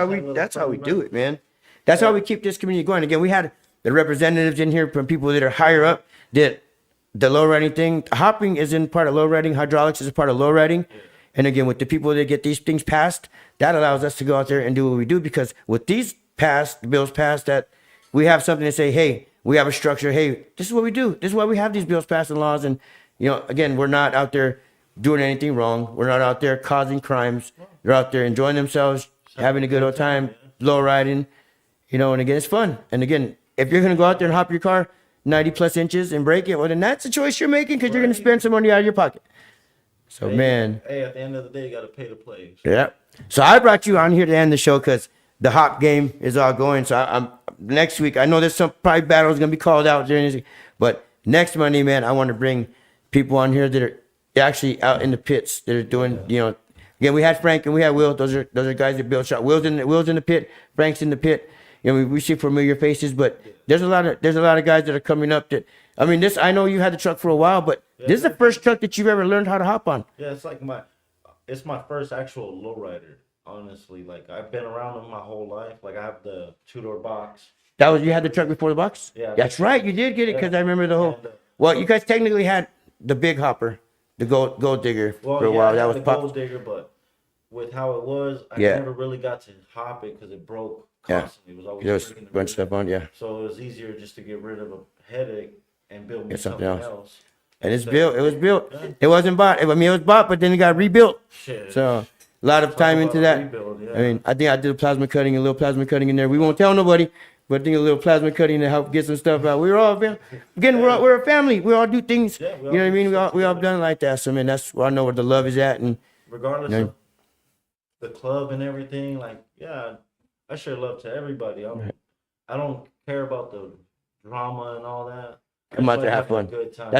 Speaker 1: how we do it, man. That's how we keep this community going. Again, we had the representatives in here from people that are higher up. That the low riding thing, hopping is in part of low riding. Hydraulics is a part of low riding. And again, with the people that get these things passed, that allows us to go out there and do what we do. Because with these bills passed, that we have something to say. Hey, we have a structure. Hey, this is what we do. This is why we have these bills passed and laws. And again, we're not out there doing anything wrong. We're not out there causing crimes. They're out there enjoying themselves, having a good old time, low riding. And again, it's fun. And again, if you're gonna go out there and hop your car 90 plus inches and break it, well, then that's a choice you're making because you're gonna spend some money out of your pocket. So man,
Speaker 8: Hey, at the end of the day, you gotta pay to play.
Speaker 1: yeah. So I brought you on here to end the show because the hop game is all going. So I'm next week. I know there's some probably battles gonna be called out during this, but next Monday, man, I want to bring people on here that are actually out in the pits that are doing. Again, we had Frank and we had Will. Those are guys that build shop. Will's in the pit. Frank's in the pit. We see familiar faces, but there's a lot of guys that are coming up. I know you had the truck for a while, but this is the first truck that you've ever learned how to hop on.
Speaker 8: Yeah, it's my first actual lowrider. Honestly, like I've been around them my whole life. Like I have the 2-door box.
Speaker 1: You had the truck before the box?
Speaker 8: Yeah.
Speaker 1: That's right. You did get it because I remember the whole.
Speaker 8: And,
Speaker 1: Well, you guys technically had the big hopper, the gold digger
Speaker 8: well,
Speaker 1: for a
Speaker 8: yeah,
Speaker 1: while.
Speaker 8: I
Speaker 1: That
Speaker 8: had
Speaker 1: was
Speaker 8: the
Speaker 1: pop.
Speaker 8: gold digger, but with how it was, I
Speaker 1: Yeah.
Speaker 8: never really got to hop it because it broke
Speaker 1: Yeah.
Speaker 8: constantly. It was always
Speaker 1: There was
Speaker 8: breaking
Speaker 1: a
Speaker 8: the
Speaker 1: bunch of
Speaker 8: rear.
Speaker 1: stuff on, yeah.
Speaker 8: So it was easier just to get rid of a headache and build me
Speaker 1: Get something
Speaker 8: something
Speaker 1: else.
Speaker 8: else.
Speaker 1: And it's built. It was built. It wasn't bought. It was bought, but then it got rebuilt.
Speaker 8: Shit.
Speaker 1: So a lot of time
Speaker 8: about
Speaker 1: into
Speaker 8: a
Speaker 1: that.
Speaker 8: rebuild, yeah.
Speaker 1: I mean, I think I did a little plasma cutting in there. We won't tell nobody, but I think a little plasma cutting to help get some stuff out. We were all, again, we're a family. We all do things.
Speaker 8: Yeah,
Speaker 1: You know what I mean? We all done like that. So, man, that's where I know where the love is at. And
Speaker 8: Regardless
Speaker 1: Yeah.
Speaker 8: of the club and everything, like, yeah, I share love to everybody. I don't care about the drama and all that. I
Speaker 1: Come
Speaker 8: just
Speaker 1: out there,
Speaker 8: like
Speaker 1: have
Speaker 8: having
Speaker 1: fun.
Speaker 8: a good time.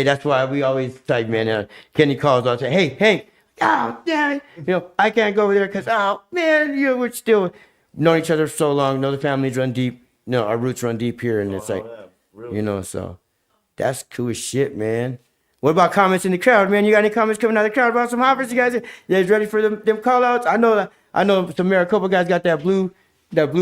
Speaker 1: That's why we always type, man. Kenny calls out, say, hey, Hank, oh, damn, I can't go over there because, oh, man, we're still known each other so long. Know the families run deep. Our roots run deep here. And it's like,
Speaker 8: yeah, really.
Speaker 1: so that's cool as shit, man. What about comments in the crowd, man? You got any comments coming out of the crowd about some hoppers? You guys ready for them call outs? I know some Maricopa guys got that blue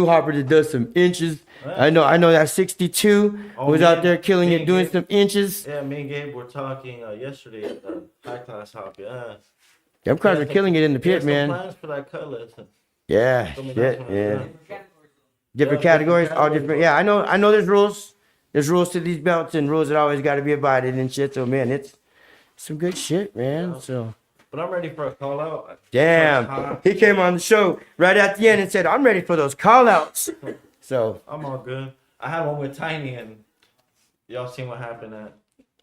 Speaker 1: hopper that does some inches. I know that 62 was out there killing it, doing some inches.
Speaker 8: Yeah, me and Gabe were talking yesterday at the high class hop. Yeah.
Speaker 1: Them cars are killing it in the pit,
Speaker 8: Some
Speaker 1: man.
Speaker 8: plans for that color.
Speaker 1: Yeah,
Speaker 8: Told me
Speaker 1: shit,
Speaker 8: that's what
Speaker 1: yeah.
Speaker 8: I'm doing.
Speaker 1: Different
Speaker 8: Yeah,
Speaker 1: categories, all
Speaker 8: categories.
Speaker 1: different. Yeah, I know there's rules. There's rules to these belts and rules that always got to be abided and shit. So, man, it's some good shit, man. So,
Speaker 8: But I'm ready for a call out.
Speaker 1: damn. He came on the show right at the end and said, I'm ready for those call outs. So,
Speaker 8: I'm all good. I had one with Tiny, and y'all seen what happened at.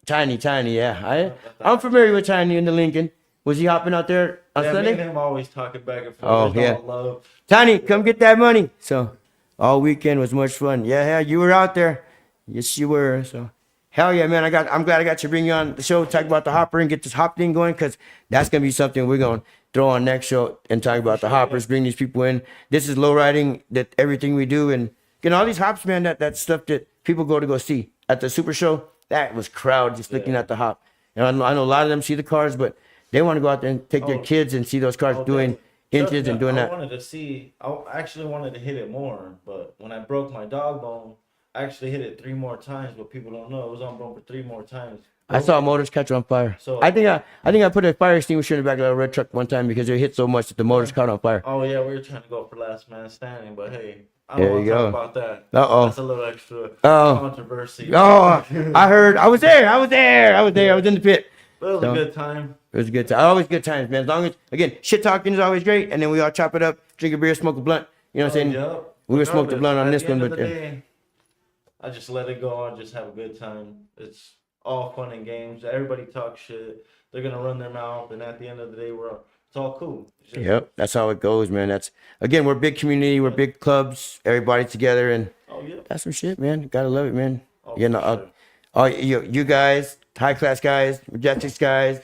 Speaker 1: Tiny, yeah. I'm familiar with Tiny in the Lincoln. Was he hopping out there on
Speaker 8: Yeah, me
Speaker 1: Sunday?
Speaker 8: and him always talking back and forth.
Speaker 1: Oh,
Speaker 8: It's
Speaker 1: yeah.
Speaker 8: all love.
Speaker 1: Tiny, come get that money. So, all weekend was much fun. Yeah, you were out there. Yes, you were. So, hell yeah, man. I'm glad I got to bring you on the show, talk about the hopper and get this hop thing going, because that's going to be something we're going to throw on next show and talk about the hoppers, bring these people in. This is low riding, that everything we do. And, all these hops, man, that stuff that people go see at the super show, that was crowd just looking at the hop. And I know a lot of them see the cars, but they want to go out there and take their kids and see those cars doing inches and doing
Speaker 8: I
Speaker 1: that.
Speaker 8: wanted to see. I actually wanted to hit it more, but when I broke my dog bone, I actually hit it 3 more times. But people don't know it was on bumper 3 more times.
Speaker 1: I saw motors catch on fire.
Speaker 8: So-
Speaker 1: I think I put a fire extinguisher in the back of a red truck one time because it hit so much that the motors caught on fire.
Speaker 8: Oh yeah, we were trying to go for last man standing, but hey, I
Speaker 1: There
Speaker 8: don't want
Speaker 1: you
Speaker 8: to talk
Speaker 1: go.
Speaker 8: about that.
Speaker 1: Uh-oh.
Speaker 8: That's a little extra
Speaker 1: Uh-oh.
Speaker 8: controversy.
Speaker 1: Oh, I heard. I was there. I was in the pit.
Speaker 8: But it was
Speaker 1: So,
Speaker 8: a good time.
Speaker 1: It was a good time. Always good times, man. As long as, again, shit talking is always great, and then we all chop it up, drink a beer, smoke a blunt. You know what I'm saying?
Speaker 8: Yeah.
Speaker 1: We would smoke the blunt on
Speaker 8: At
Speaker 1: this
Speaker 8: the
Speaker 1: one,
Speaker 8: end of
Speaker 1: but
Speaker 8: the day, I just let it go. I just have a good time. It's all fun and games. Everybody talks shit. They're gonna run their mouth, and at the end of the day, it's all cool. It's just,
Speaker 1: yep, that's how it goes, man. That's again, we're a big community, we're big clubs, everybody together, and
Speaker 8: Oh yeah.
Speaker 1: that's some shit, man. Gotta love it, man.
Speaker 8: Oh,
Speaker 1: You know,
Speaker 8: for sure.
Speaker 1: all you guys, high class guys, Majestics guys,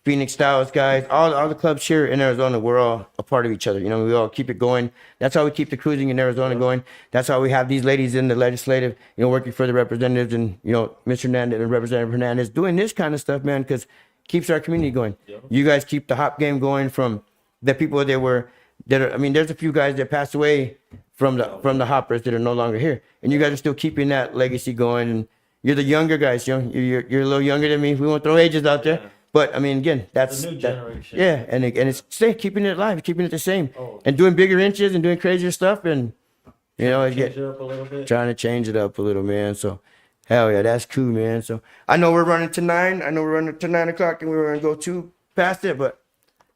Speaker 1: Phoenix Styles guys, all the clubs here in Arizona, we're all a part of each other. You know, we all keep it going. That's how we keep the cruising in Arizona going. That's how we have these ladies in the legislative, you know, working for the representatives and, you know, Mr. Hernandez and Representative Hernandez doing this kind of stuff, man, because keeps our community going. You guys keep the hop game going from the people I mean, there's a few guys that passed away from the hoppers that are no longer here, and you guys are still keeping that legacy going. And you're the younger guys, you're a little younger than me. We won't throw ages out there, but I mean, again, that's
Speaker 8: The new generation.
Speaker 1: yeah, and it's keeping it alive, keeping it the same,
Speaker 8: Oh.
Speaker 1: and doing bigger inches and doing crazier stuff, and you know,
Speaker 8: Change it up a little bit.
Speaker 1: trying to change it up a little, man. So, hell yeah, that's cool, man. So, I know we're running to 9. I know we're running to 9 o'clock, and we were gonna go too past it, but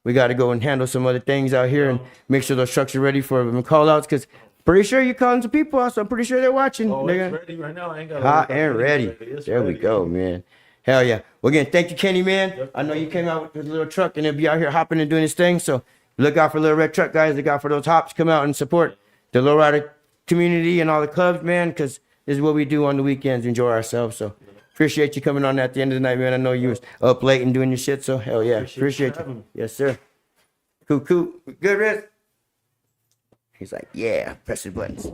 Speaker 1: we got to go and handle some other things out here and make sure those trucks are ready for them call outs. Cause pretty sure you're calling some people out, so I'm pretty sure they're watching.
Speaker 8: Oh,
Speaker 1: They're
Speaker 8: it's
Speaker 1: gonna-
Speaker 8: ready right now. I ain't got
Speaker 1: hot and ready. There we go, man. Hell yeah. Well, again, thank you, Kenny, man. I know you came out with a little truck and he'll be out here hopping and doing his thing. So look out for Little Red Truck, guys. Look out for those hops. Come out and support the lowrider community and all the clubs, man, because this is what we do on the weekends, enjoy ourselves. So appreciate you coming on at the end of the night, man. I know you was up late and doing your shit. So hell yeah.
Speaker 8: Appreciate you
Speaker 1: Appreciate
Speaker 8: having
Speaker 1: you.
Speaker 8: me.
Speaker 1: Yes, sir. Cool. Good, Riz? He's like, yeah, press the buttons.